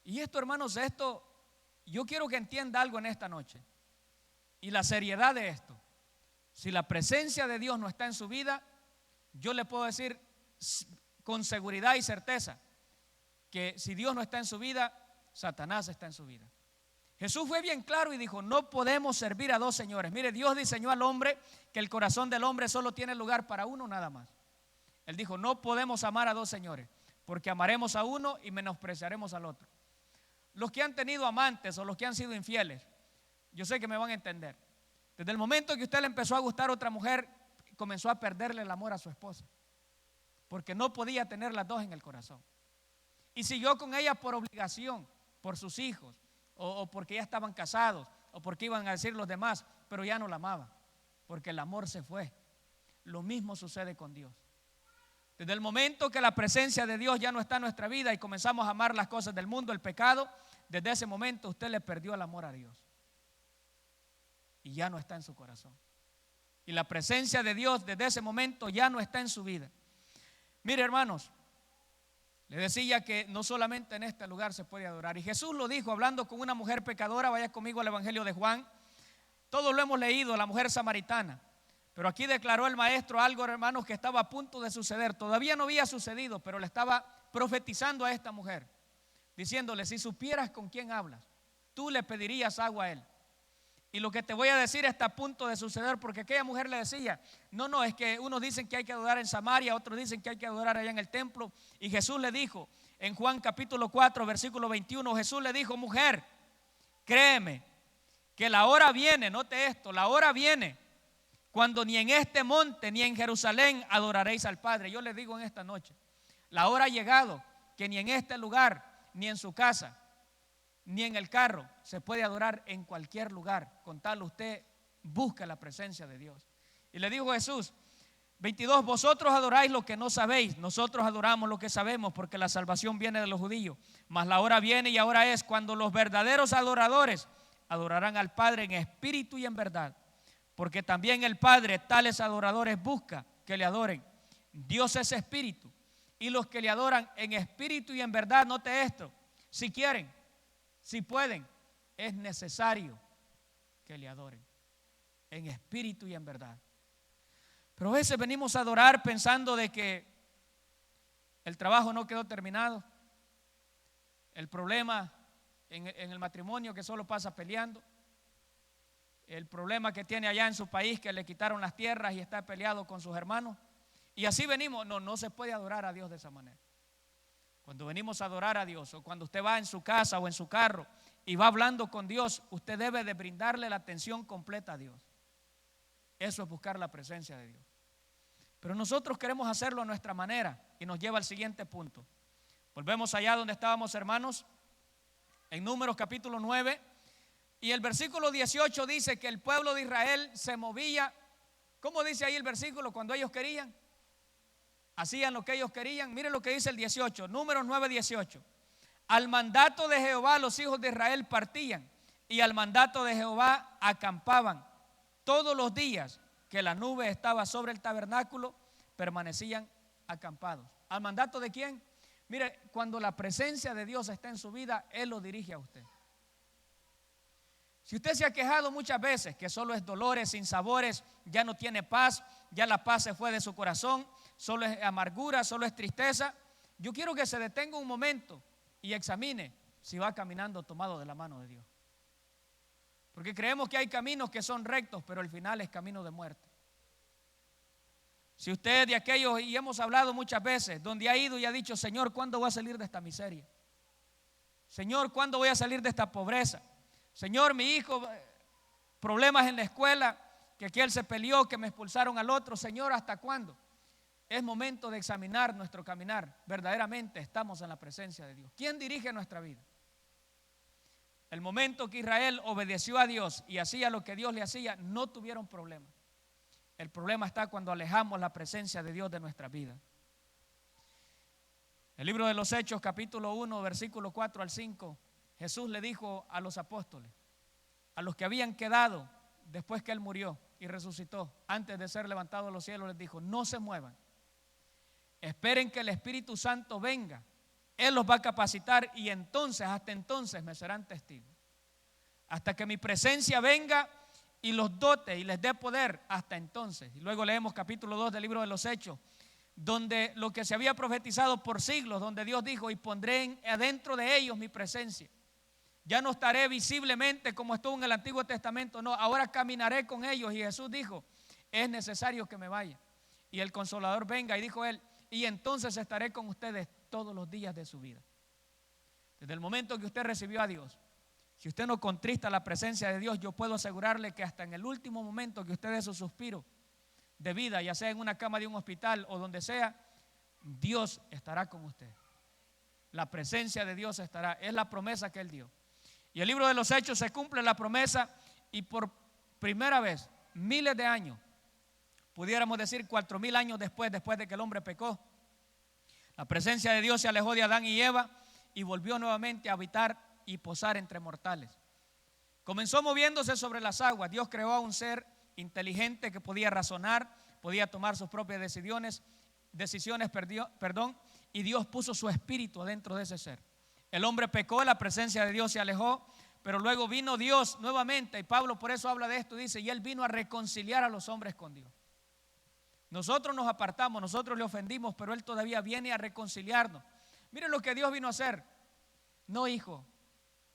Y esto, hermanos, yo quiero que entienda algo en esta noche y la seriedad de esto. Si la presencia de Dios no está en su vida, yo le puedo decir con seguridad y certeza que si Dios no está en su vida, Satanás está en su vida. Jesús fue bien claro y dijo, no podemos servir a dos señores. Mire, Dios diseñó al hombre que el corazón del hombre solo tiene lugar para uno nada más. Él dijo, no podemos amar a dos señores, porque amaremos a uno y menospreciaremos al otro. Los que han tenido amantes o los que han sido infieles, yo sé que me van a entender. Desde el momento que usted le empezó a gustar a otra mujer, comenzó a perderle el amor a su esposa, porque no podía tener las dos en el corazón. Y siguió con ella por obligación, por sus hijos, o porque ya estaban casados, o porque iban a decir los demás, pero ya no la amaba, porque el amor se fue. Lo mismo sucede con Dios. Desde el momento que la presencia de Dios ya no está en nuestra vida y comenzamos a amar las cosas del mundo, el pecado, desde ese momento usted le perdió el amor a Dios y ya no está en su corazón. Y la presencia de Dios desde ese momento ya no está en su vida. Mire, hermanos, le decía que no solamente en este lugar se puede adorar. Y Jesús lo dijo hablando con una mujer pecadora. Vaya conmigo al Evangelio de Juan. Todos lo hemos leído, la mujer samaritana. Pero aquí declaró el maestro algo, hermanos, que estaba a punto de suceder. Todavía no había sucedido, pero le estaba profetizando a esta mujer, diciéndole, si supieras con quién hablas, tú le pedirías agua a él Y lo que te voy a decir está a punto de suceder, porque aquella mujer le decía, no, es que unos dicen que hay que adorar en Samaria, otros dicen que hay que adorar allá en el templo. Y Jesús le dijo, en Juan capítulo 4, versículo 21, Jesús le dijo, mujer, créeme que la hora viene, note esto, la hora viene cuando ni en este monte ni en Jerusalén adoraréis al Padre. Yo les digo en esta noche, la hora ha llegado que ni en este lugar, ni en su casa, ni en el carro se puede adorar en cualquier lugar, con tal usted busca la presencia de Dios. Y le dijo Jesús, 22, vosotros adoráis lo que no sabéis, nosotros adoramos lo que sabemos, porque la salvación viene de los judíos. Mas la hora viene y ahora es cuando los verdaderos adoradores adorarán al Padre en espíritu y en verdad, porque también el Padre tales adoradores busca que le adoren. Dios es espíritu, y los que le adoran en espíritu y en verdad, note esto, si quieren, si pueden, es necesario que le adoren en espíritu y en verdad. Pero a veces venimos a adorar pensando de que el trabajo no quedó terminado, el problema en el matrimonio que solo pasa peleando, el problema que tiene allá en su país que le quitaron las tierras y está peleado con sus hermanos. Y así venimos. No se puede adorar a Dios de esa manera. Cuando venimos a adorar a Dios, o cuando usted va en su casa o en su carro y va hablando con Dios, usted debe de brindarle la atención completa a Dios. Eso es buscar la presencia de Dios. Pero nosotros queremos hacerlo a nuestra manera y nos lleva al siguiente punto. Volvemos allá donde estábamos, hermanos, en Números capítulo 9, y el versículo 18 dice que el pueblo de Israel se movía. ¿Cómo dice ahí el versículo? Cuando ellos querían, hacían lo que ellos querían. Miren lo que dice el 18, Números 9, 18. Al mandato de Jehová los hijos de Israel partían, y al mandato de Jehová acampaban. Todos los días que la nube estaba sobre el tabernáculo, permanecían acampados. ¿Al mandato de quién? Mire, cuando la presencia de Dios está en su vida, Él lo dirige a usted. Si usted se ha quejado muchas veces que solo es dolores, sinsabores, ya no tiene paz, ya la paz se fue de su corazón, solo es amargura, solo es tristeza, yo quiero que se detenga un momento y examine si va caminando tomado de la mano de Dios. Porque creemos que hay caminos que son rectos, pero el final es camino de muerte. Si usted es de aquellos, y hemos hablado muchas veces, donde ha ido y ha dicho, Señor, ¿cuándo voy a salir de esta miseria? Señor, ¿cuándo voy a salir de esta pobreza? Señor, mi hijo, problemas en la escuela, que aquel se peleó, que me expulsaron al otro. Señor, ¿hasta cuándo? Es momento de examinar nuestro caminar. Verdaderamente estamos en la presencia de Dios. ¿Quién dirige nuestra vida? El momento que Israel obedeció a Dios y hacía lo que Dios le hacía, no tuvieron problema. El problema está cuando alejamos la presencia de Dios de nuestra vida. El libro de los Hechos, capítulo 1, versículo 4 al 5, Jesús le dijo a los apóstoles, a los que habían quedado después que Él murió y resucitó, antes de ser levantado a los cielos, les dijo, no se muevan, esperen que el Espíritu Santo venga, Él los va a capacitar y entonces, hasta entonces me serán testigos. Hasta que mi presencia venga y los dote y les dé poder, hasta entonces. Y luego leemos capítulo 2 del libro de los Hechos, donde lo que se había profetizado por siglos, donde Dios dijo, y pondré adentro de ellos mi presencia. Ya no estaré visiblemente como estuvo en el Antiguo Testamento, no, ahora caminaré con ellos. Y Jesús dijo, es necesario que me vaya y el Consolador venga. Y dijo Él, y entonces estaré con ustedes todos los días de su vida. Desde el momento que usted recibió a Dios, si usted no contrista la presencia de Dios, yo puedo asegurarle que hasta en el último momento que usted dé su suspiro de vida, ya sea en una cama de un hospital o donde sea, Dios estará con usted. La presencia de Dios estará, es la promesa que Él dio. Y el libro de los Hechos se cumple la promesa, y por primera vez, miles de años, pudiéramos decir 4,000 años después de que el hombre pecó, la presencia de Dios se alejó de Adán y Eva y volvió nuevamente a habitar y posar entre mortales. Comenzó moviéndose sobre las aguas. Dios creó a un ser inteligente que podía razonar, podía tomar sus propias decisiones, y Dios puso su espíritu dentro de ese ser. El hombre pecó, la presencia de Dios se alejó, pero luego vino Dios nuevamente, y Pablo por eso habla de esto, dice, y Él vino a reconciliar a los hombres con Dios. Nosotros nos apartamos, nosotros le ofendimos, pero Él todavía viene a reconciliarnos. Miren lo que Dios vino a hacer. No, hijo,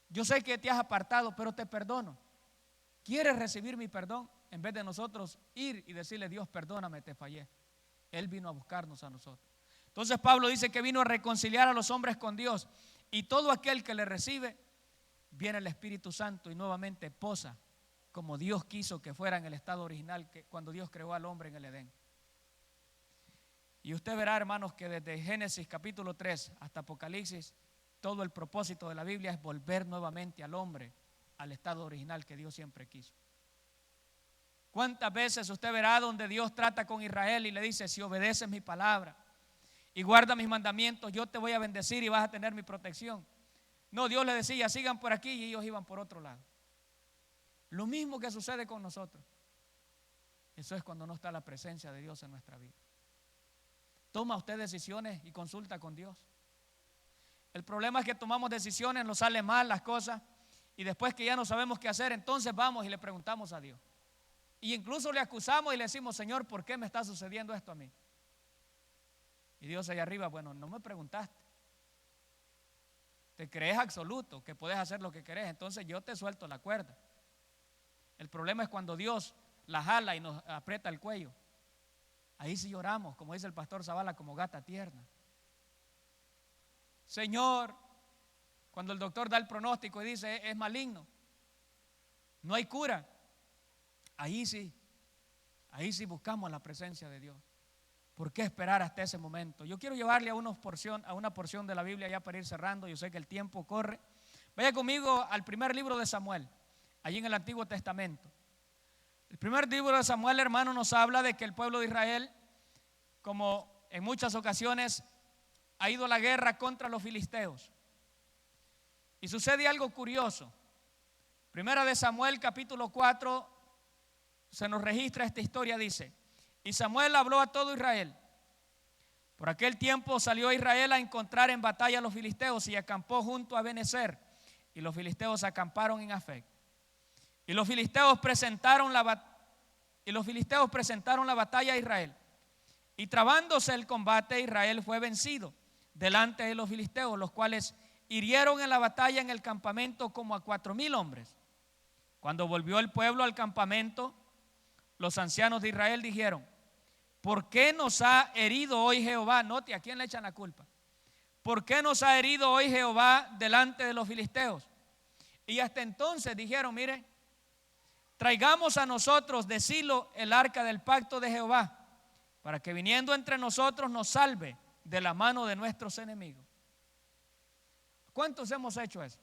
yo sé que te has apartado, pero te perdono. ¿quieres recibir mi perdón? En vez de nosotros ir y decirle, Dios, perdóname, te fallé. Él vino a buscarnos a nosotros. Entonces Pablo dice que vino a reconciliar a los hombres con Dios. Y todo aquel que le recibe, viene el Espíritu Santo y nuevamente posa como Dios quiso que fuera en el estado original, que cuando Dios creó al hombre en el Edén. Y usted verá, hermanos, que desde Génesis capítulo 3 hasta Apocalipsis, todo el propósito de la Biblia es volver nuevamente al hombre al estado original que Dios siempre quiso. ¿Cuántas veces usted verá donde Dios trata con Israel y le dice, si obedeces mi palabra y guardas mis mandamientos, yo te voy a bendecir y vas a tener mi protección? No, Dios le decía, sigan por aquí, y ellos iban por otro lado. Lo mismo que sucede con nosotros. Eso es cuando no está la presencia de Dios en nuestra vida. Toma usted decisiones y consulta con Dios. El problema es que tomamos decisiones, nos salen mal las cosas, y después que ya no sabemos qué hacer, entonces vamos y le preguntamos a Dios. Y incluso le acusamos y le decimos, Señor, ¿por qué me está sucediendo esto a mí? Y Dios allá arriba, bueno, no me preguntaste. Te crees absoluto, que puedes hacer lo que querés, entonces yo te suelto la cuerda. El problema es cuando Dios la jala y nos aprieta el cuello. Ahí sí lloramos, como dice el pastor Zavala, como gata tierna. Señor, cuando el doctor da el pronóstico y dice es maligno, no hay cura, ahí sí buscamos la presencia de Dios. ¿Por qué esperar hasta ese momento? Yo quiero llevarle a una porción de la Biblia ya para ir cerrando. Yo sé que el tiempo corre. Vaya conmigo al primer libro de Samuel, allí en el Antiguo Testamento. El primer libro de Samuel, hermano, nos habla de que el pueblo de Israel, como en muchas ocasiones, ha ido a la guerra contra los filisteos. Y sucede algo curioso. Primera de Samuel, capítulo 4, se nos registra esta historia, dice: y Samuel habló a todo Israel. Por aquel tiempo salió Israel a encontrar en batalla a los filisteos y acampó junto a Benezer, y los filisteos acamparon en Afec. Y los filisteos presentaron la batalla a Israel. Y trabándose el combate, Israel fue vencido delante de los filisteos, los cuales hirieron en la batalla en el campamento como a 4,000 hombres. Cuando volvió el pueblo al campamento, los ancianos de Israel dijeron: ¿por qué nos ha herido hoy Jehová? Note, ¿a quién le echan la culpa? ¿Por qué nos ha herido hoy Jehová delante de los filisteos? Y hasta entonces dijeron: mire, traigamos a nosotros de Silo el arca del pacto de Jehová, para que viniendo entre nosotros nos salve de la mano de nuestros enemigos. ¿Cuántos hemos hecho eso?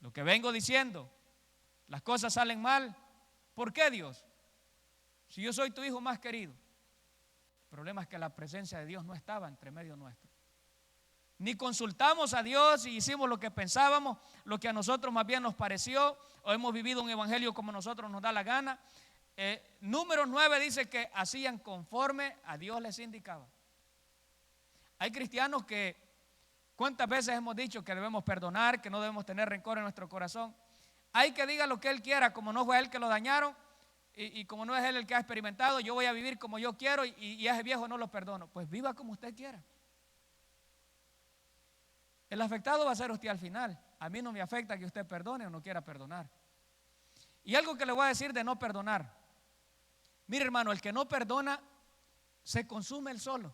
Lo que vengo diciendo, las cosas salen mal. ¿Por qué, Dios? Si yo soy tu hijo más querido. El problema es que la presencia de Dios no estaba entre medio nuestro. Ni consultamos a Dios y hicimos lo que pensábamos, lo que a nosotros más bien nos pareció, o hemos vivido un evangelio como nosotros nos da la gana. Números 9 dice que hacían conforme a Dios les indicaba. Hay cristianos que, ¿cuántas veces hemos dicho que debemos perdonar, que no debemos tener rencor en nuestro corazón? Hay que diga lo que él quiera, como no fue él que lo dañaron y como no es él el que ha experimentado, yo voy a vivir como yo quiero y a ese viejo no lo perdono. Pues viva como usted quiera. El afectado va a ser usted al final. A mí no me afecta que usted perdone o no quiera perdonar. Y algo que le voy a decir de no perdonar. Mire, hermano, el que no perdona se consume él solo.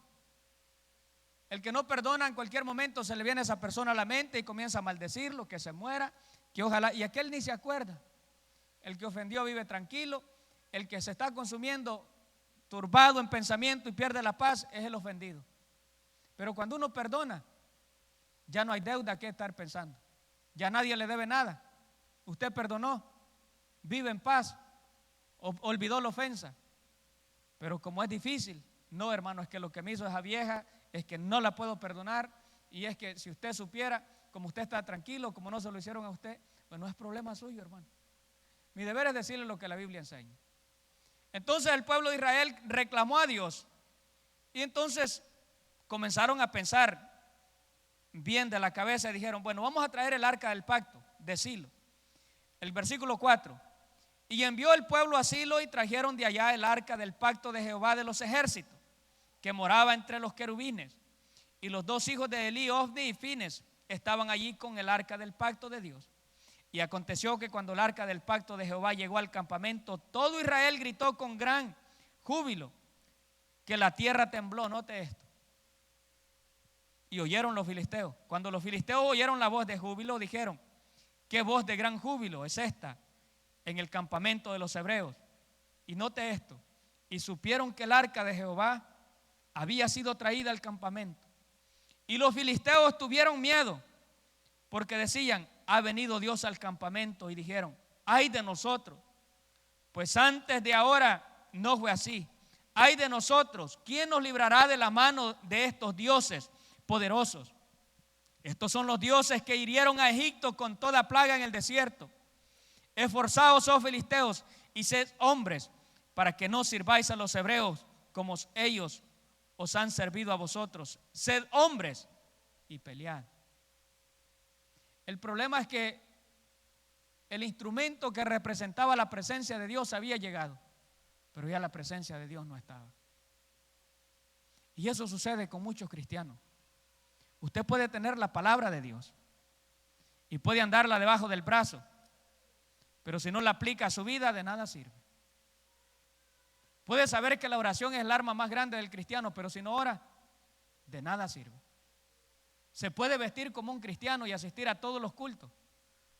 El que no perdona, en cualquier momento se le viene a esa persona a la mente y comienza a maldecirlo, que se muera, que ojalá, y aquel ni se acuerda. El que ofendió vive tranquilo. El que se está consumiendo, turbado en pensamiento y pierde la paz, es el ofendido. Pero cuando uno perdona, ya no hay deuda que estar pensando. Ya nadie le debe nada. Usted perdonó, vive en paz, olvidó la ofensa. Pero como es difícil, no, hermano, es que lo que me hizo esa vieja es que no la puedo perdonar. Y es que si usted supiera, como usted está tranquilo, como no se lo hicieron a usted, pues no es problema suyo, hermano. Mi deber es decirle lo que la Biblia enseña. Entonces el pueblo de Israel reclamó a Dios. Y entonces comenzaron a pensar bien de la cabeza y dijeron: bueno, vamos a traer el arca del pacto de Silo. El versículo 4: y envió el pueblo a Silo y trajeron de allá el arca del pacto de Jehová de los ejércitos, que moraba entre los querubines. Y los dos hijos de Elí, Ofni y Fines, estaban allí con el arca del pacto de Dios. Y aconteció que cuando el arca del pacto de Jehová llegó al campamento, todo Israel gritó con gran júbilo, que la tierra tembló. Note esto. Y oyeron los filisteos. Cuando los filisteos oyeron la voz de júbilo, dijeron: ¿qué voz de gran júbilo es esta en el campamento de los hebreos? Y note esto. Y supieron que el arca de Jehová había sido traída al campamento. Y los filisteos tuvieron miedo, porque decían: ha venido Dios al campamento. Y dijeron: ay de nosotros, pues antes de ahora no fue así. Ay de nosotros, ¿quién nos librará de la mano de estos dioses poderosos? Estos son los dioses que hirieron a Egipto con toda plaga en el desierto. Esforzaos, oh filisteos, y sed hombres, para que no sirváis a los hebreos como ellos os han servido a vosotros. Sed hombres y pelead. El problema es que el instrumento que representaba la presencia de Dios había llegado, pero ya la presencia de Dios no estaba. Y eso sucede con muchos cristianos. Usted puede tener la palabra de Dios y puede andarla debajo del brazo, pero si no la aplica a su vida, de nada sirve. Puede saber que la oración es el arma más grande del cristiano, pero si no ora, de nada sirve. Se puede vestir como un cristiano y asistir a todos los cultos,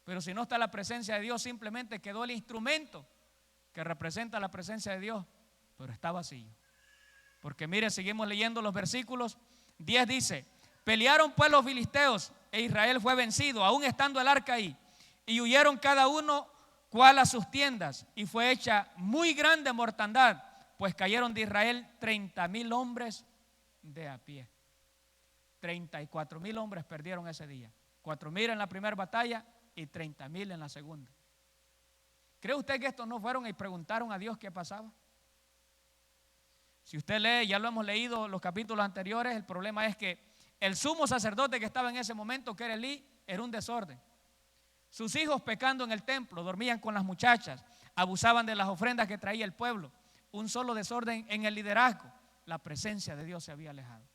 pero si no está la presencia de Dios, simplemente quedó el instrumento que representa la presencia de Dios, pero está vacío. Porque mire, seguimos leyendo los versículos. 10 dice: pelearon pues los filisteos e Israel fue vencido, aún estando el arca ahí, y huyeron cada uno cual a sus tiendas, y fue hecha muy grande mortandad, pues cayeron de Israel 30,000 hombres de a pie. 34,000 hombres perdieron ese día. 4,000 en la primera batalla y 30,000 en la segunda. ¿Cree usted que estos no fueron y preguntaron a Dios qué pasaba? Si usted lee, ya lo hemos leído los capítulos anteriores, el problema es que el sumo sacerdote que estaba en ese momento, que era Elí, era un desorden. Sus hijos pecando en el templo, dormían con las muchachas, abusaban de las ofrendas que traía el pueblo. Un solo desorden en el liderazgo. La presencia de Dios se había alejado.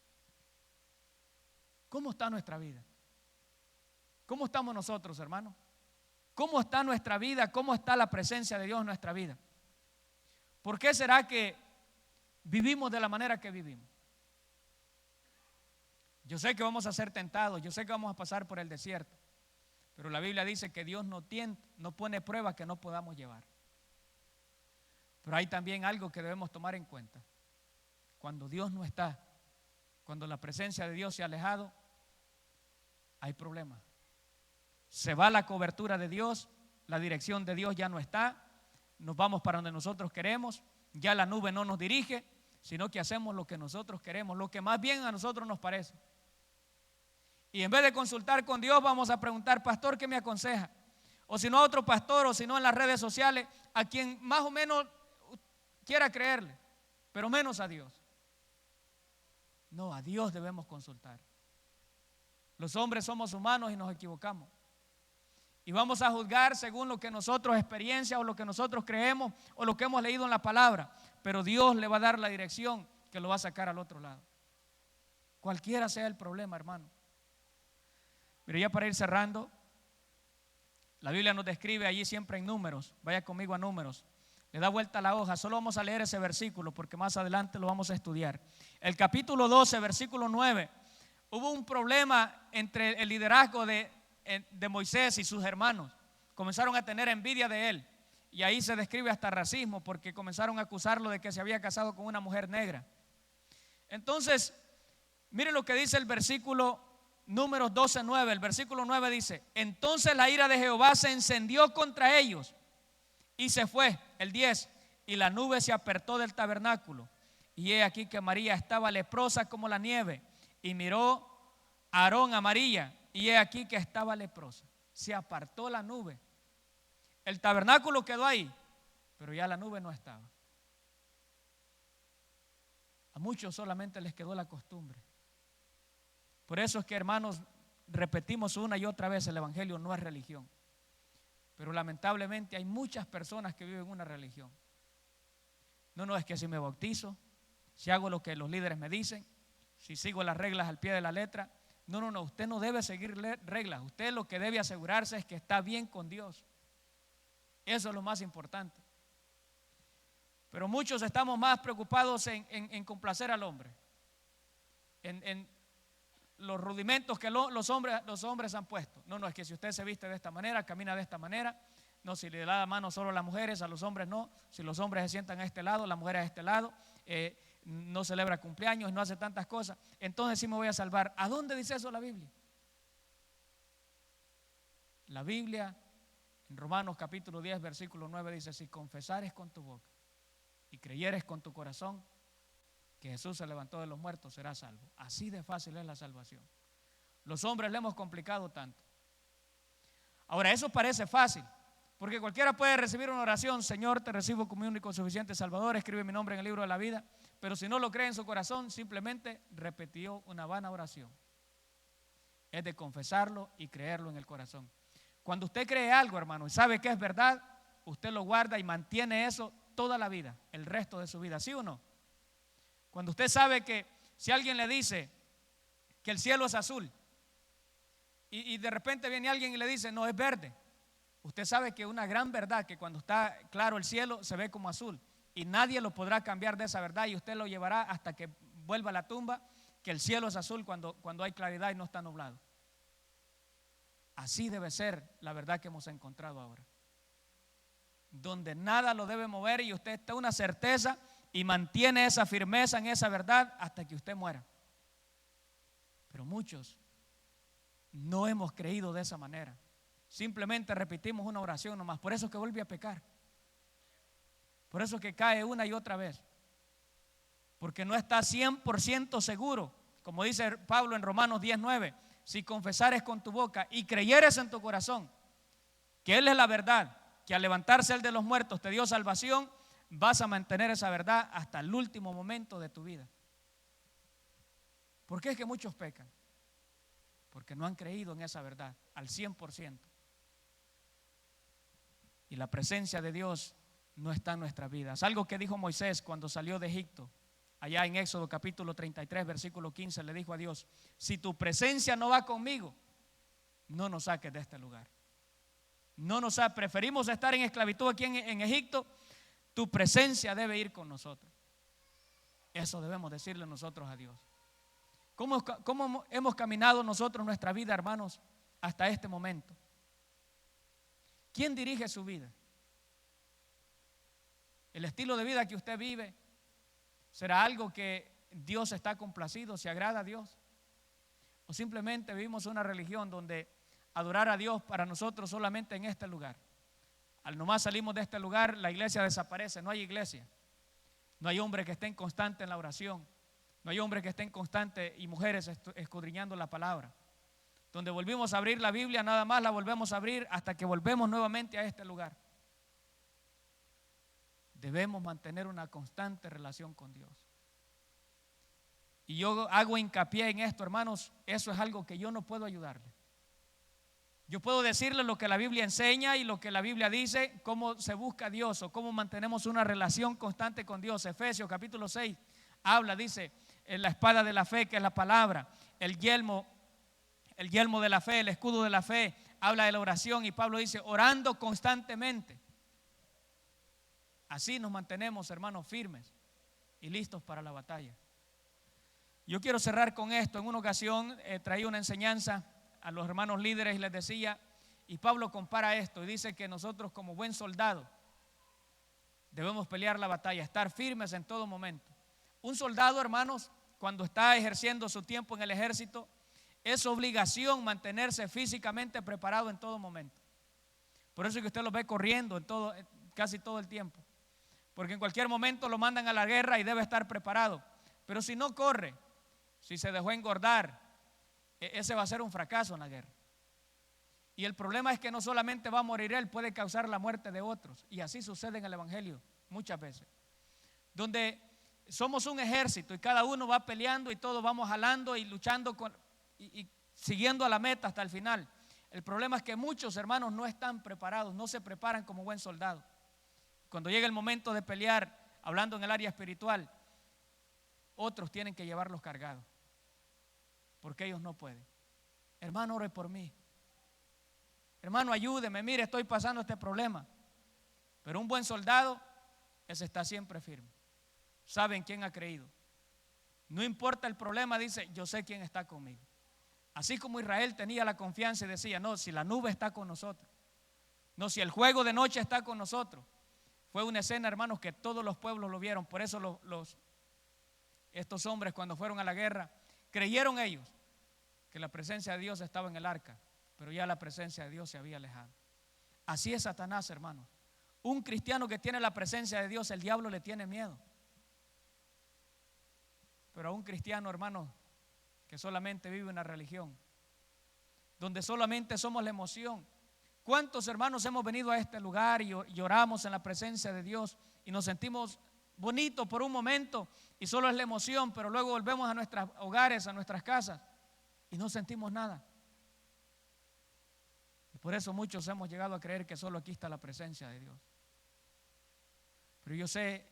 ¿Cómo está nuestra vida? ¿Cómo estamos nosotros, hermanos? ¿Cómo está nuestra vida? ¿Cómo está la presencia de Dios en nuestra vida? ¿Por qué será que vivimos de la manera que vivimos? Yo sé que vamos a ser tentados, yo sé que vamos a pasar por el desierto, pero la Biblia dice que Dios no pone pruebas que no podamos llevar. Pero hay también algo que debemos tomar en cuenta. Cuando Dios no está, cuando la presencia de Dios se ha alejado, hay problemas. Se va la cobertura de Dios, la dirección de Dios ya no está, nos vamos para donde nosotros queremos, ya la nube no nos dirige, sino que hacemos lo que nosotros queremos, lo que más bien a nosotros nos parece. Y en vez de consultar con Dios, vamos a preguntar: pastor, ¿qué me aconseja? O si no a otro pastor, o si no en las redes sociales, a quien más o menos quiera creerle, pero menos a Dios. No, a Dios debemos consultar. Los hombres somos humanos y nos equivocamos. Y vamos a juzgar según lo que nosotros experiencia o lo que nosotros creemos o lo que hemos leído en la palabra. Pero Dios le va a dar la dirección que lo va a sacar al otro lado. Cualquiera sea el problema, hermano. Mire, ya para ir cerrando, la Biblia nos describe allí siempre en Números. Vaya conmigo a Números. Le da vuelta a la hoja. Solo vamos a leer ese versículo porque más adelante lo vamos a estudiar. El capítulo 12, versículo 9. Hubo un problema entre el liderazgo de Moisés y sus hermanos. Comenzaron a tener envidia de él. Y ahí se describe hasta racismo, porque comenzaron a acusarlo de que se había casado con una mujer negra. Entonces, mire lo que dice el versículo Números 12:9. El versículo 9 dice: entonces la ira de Jehová se encendió contra ellos y se fue. El 10: y la nube se apartó del tabernáculo, y he aquí que María estaba leprosa como la nieve. Y miró Aarón a María, y he aquí que estaba leprosa. Se apartó la nube. El tabernáculo quedó ahí, pero ya la nube no estaba. A muchos solamente les quedó la costumbre. Por eso es que, hermanos, repetimos una y otra vez: el evangelio no es religión. Pero lamentablemente hay muchas personas que viven una religión. No, es que si me bautizo, si hago lo que los líderes me dicen, si sigo las reglas al pie de la letra, No, usted no debe seguir reglas. Usted lo que debe asegurarse es que está bien con Dios. Eso es lo más importante. Pero muchos estamos más preocupados en complacer al hombre, en los rudimentos que los hombres han puesto. No, es que si usted se viste de esta manera, camina de esta manera. No, si le da la mano solo a las mujeres, a los hombres no. Si los hombres se sientan a este lado, las mujeres a este lado. No celebra cumpleaños, no hace tantas cosas. Entonces sí me voy a salvar. ¿A dónde dice eso la Biblia? La Biblia, en Romanos capítulo 10, versículo 9 dice: si confesares con tu boca y creyeres con tu corazón que Jesús se levantó de los muertos, serás salvo. Así de fácil es la salvación. Los hombres le hemos complicado tanto. Ahora, eso parece fácil, porque cualquiera puede recibir una oración: Señor, te recibo como mi único suficiente Salvador, escribe mi nombre en el libro de la vida. Pero si no lo cree en su corazón, simplemente repitió una vana oración. Es de confesarlo y creerlo en el corazón. Cuando usted cree algo, hermano, y sabe que es verdad, usted lo guarda y mantiene eso toda la vida, el resto de su vida, ¿sí o no? Cuando usted sabe que si alguien le dice que el cielo es azul y de repente viene alguien y le dice no, es verde, usted sabe que una gran verdad, que cuando está claro el cielo se ve como azul y nadie lo podrá cambiar de esa verdad, y usted lo llevará hasta que vuelva a la tumba, que el cielo es azul cuando hay claridad y no está nublado. Así debe ser la verdad que hemos encontrado ahora, donde nada lo debe mover y usted está una certeza y mantiene esa firmeza en esa verdad hasta que usted muera. Pero muchos no hemos creído de esa manera. Simplemente repetimos una oración nomás. Por eso es que vuelve a pecar. Por eso es que cae una y otra vez. Porque no está 100% seguro. Como dice Pablo en Romanos 10:9: si confesares con tu boca y creyeres en tu corazón que Él es la verdad, que al levantarse Él de los muertos te dio salvación, vas a mantener esa verdad hasta el último momento de tu vida. ¿Por qué es que muchos pecan? Porque no han creído en esa verdad al 100%. Y la presencia de Dios no está en nuestras vidas. Algo que dijo Moisés cuando salió de Egipto, allá en Éxodo capítulo 33, versículo 15, le dijo a Dios: si tu presencia no va conmigo, no nos saques de este lugar. Preferimos estar en esclavitud aquí en Egipto. Tu presencia debe ir con nosotros. Eso debemos decirle nosotros a Dios. ¿Cómo hemos caminado nosotros nuestra vida, hermanos, hasta este momento? ¿Quién dirige su vida? ¿El estilo de vida que usted vive será algo que Dios está complacido, se agrada a Dios? ¿O simplemente vivimos una religión donde adorar a Dios para nosotros solamente en este lugar? Al nomás salimos de este lugar, la iglesia desaparece, no hay iglesia. No hay hombre que estén constante en la oración. No hay hombre que estén constante y mujeres escudriñando la palabra. Donde volvimos a abrir la Biblia, nada más la volvemos a abrir hasta que volvemos nuevamente a este lugar. Debemos mantener una constante relación con Dios. Y yo hago hincapié en esto, hermanos. Eso es algo que yo no puedo ayudarle. Yo puedo decirle lo que la Biblia enseña y lo que la Biblia dice, cómo se busca a Dios o cómo mantenemos una relación constante con Dios. Efesios capítulo 6 habla, dice, en la espada de la fe, que es la palabra, el yelmo de la fe, el escudo de la fe, habla de la oración, y Pablo dice, orando constantemente. Así nos mantenemos, hermanos, firmes y listos para la batalla. Yo quiero cerrar con esto. En una ocasión traía una enseñanza a los hermanos líderes y les decía, y Pablo compara esto y dice que nosotros como buen soldado debemos pelear la batalla, estar firmes en todo momento. Un soldado, hermanos, cuando está ejerciendo su tiempo en el ejército, es obligación mantenerse físicamente preparado en todo momento. Por eso es que usted lo ve corriendo casi todo el tiempo, porque en cualquier momento lo mandan a la guerra y debe estar preparado. Pero si no corre, si se dejó engordar, ese va a ser un fracaso en la guerra. Y el problema es que no solamente va a morir él, puede causar la muerte de otros. Y así sucede en el evangelio muchas veces, donde somos un ejército y cada uno va peleando y todos vamos jalando y luchando y siguiendo a la meta hasta el final. El problema es que muchos hermanos no están preparados, no se preparan como buen soldado. Cuando llega el momento de pelear, hablando en el área espiritual, otros tienen que llevarlos cargados, porque ellos no pueden. hermano, ore por mí. Hermano, ayúdeme, mire, estoy pasando este problema. Pero un buen soldado, ese está siempre firme. Sabe en quién ha creído. No importa el problema, dice, yo sé quién está conmigo. Así como Israel tenía la confianza y decía, no, si la nube está con nosotros, no, si el juego de noche está con nosotros. Fue una escena, hermanos, que todos los pueblos lo vieron. Por eso estos hombres, cuando fueron a la guerra, creyeron ellos que la presencia de Dios estaba en el arca, pero ya la presencia de Dios se había alejado. Así es Satanás, hermanos. Un cristiano que tiene la presencia de Dios, el diablo le tiene miedo. Pero a un cristiano, hermanos, que solamente vive una religión, donde solamente somos la emoción. ¿Cuántos hermanos hemos venido a este lugar y lloramos en la presencia de Dios y nos sentimos bonitos por un momento y solo es la emoción, pero luego volvemos a nuestros hogares, a nuestras casas y no sentimos nada? Y por eso muchos hemos llegado a creer que solo aquí está la presencia de Dios. Pero yo sé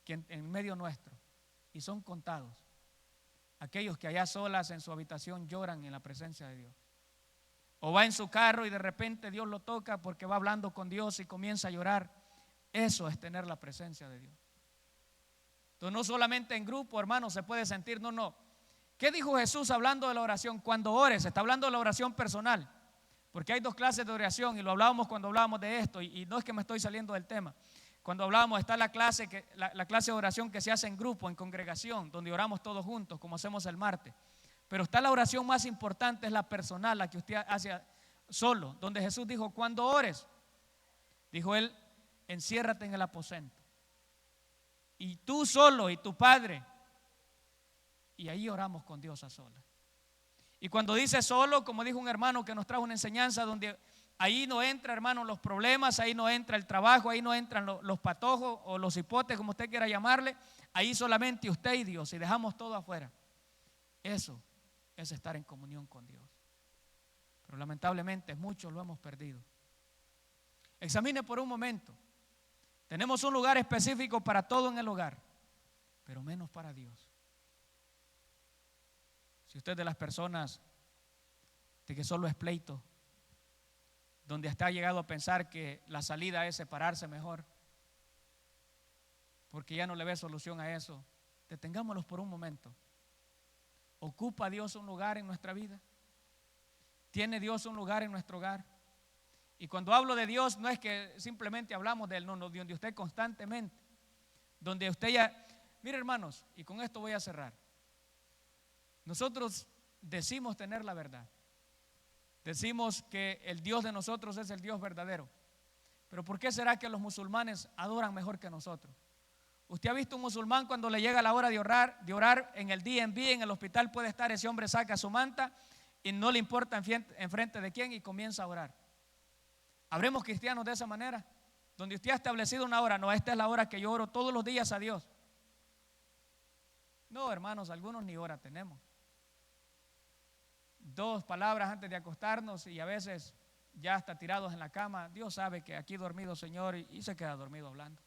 que en medio nuestro, y son contados, aquellos que allá solas en su habitación lloran en la presencia de Dios. O va en su carro y de repente Dios lo toca porque va hablando con Dios y comienza a llorar. Eso es tener la presencia de Dios. Entonces no solamente en grupo, hermano, se puede sentir, no. ¿Qué dijo Jesús hablando de la oración? Cuando ores, está hablando de la oración personal, porque hay dos clases de oración y lo hablábamos cuando hablábamos de esto y no es que me estoy saliendo del tema. Cuando hablábamos está la clase de oración que se hace en grupo, en congregación, donde oramos todos juntos, como hacemos el martes. Pero está la oración más importante, es la personal, la que usted hace solo, donde Jesús dijo, cuando ores, dijo él, enciérrate en el aposento. Y tú solo y tu Padre. Y ahí oramos con Dios a solas. Y cuando dice solo, como dijo un hermano que nos trajo una enseñanza, donde ahí no entra, hermano, los problemas, ahí no entra el trabajo, ahí no entran los patojos o los hipotes, como usted quiera llamarle. Ahí solamente usted y Dios, y dejamos todo afuera. Eso es estar en comunión con Dios. Pero lamentablemente muchos lo hemos perdido. Examine por un momento. Tenemos un lugar específico para todo en el hogar, pero menos para Dios. Si usted es de las personas de que solo es pleito, donde hasta ha llegado a pensar que la salida es separarse mejor, porque ya no le ve solución a eso, detengámoslos por un momento. ¿Ocupa Dios un lugar en nuestra vida? ¿Tiene Dios un lugar en nuestro hogar? Y cuando hablo de Dios, no es que simplemente hablamos de Él, no, donde usted constantemente, donde usted ya, mire hermanos, y con esto voy a cerrar. Nosotros decimos tener la verdad. Decimos que el Dios de nosotros es el Dios verdadero. Pero ¿por qué será que los musulmanes adoran mejor que nosotros? ¿Usted ha visto un musulmán cuando le llega la hora de orar en el DMV, en el hospital puede estar, ese hombre saca su manta y no le importa en frente de quién y comienza a orar? ¿Habremos cristianos de esa manera? Donde usted ha establecido una hora, no, esta es la hora que yo oro todos los días a Dios. No, hermanos, algunos ni hora tenemos. 2 palabras antes de acostarnos y a veces ya hasta tirados en la cama. Dios sabe que aquí dormido, Señor, y se queda dormido hablando.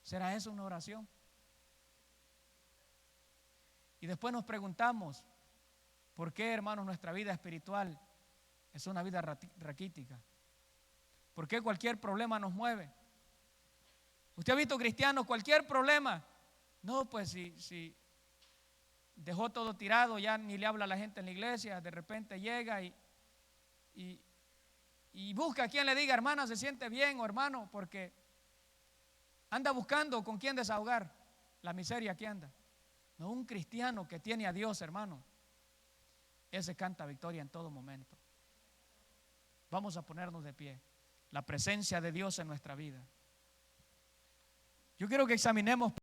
¿Será eso una oración? Y después nos preguntamos, ¿por qué, hermanos, nuestra vida espiritual es una vida raquítica? ¿Por qué cualquier problema nos mueve? ¿Usted ha visto cristianos, cualquier problema? No, pues si dejó todo tirado, ya ni le habla a la gente en la iglesia, de repente llega y busca a quien le diga, hermana, se siente bien, o hermano, porque anda buscando con quién desahogar la miseria que anda. No, un cristiano que tiene a Dios, hermano, ese canta victoria en todo momento. Vamos a ponernos de pie. La presencia de Dios en nuestra vida. Yo quiero que examinemos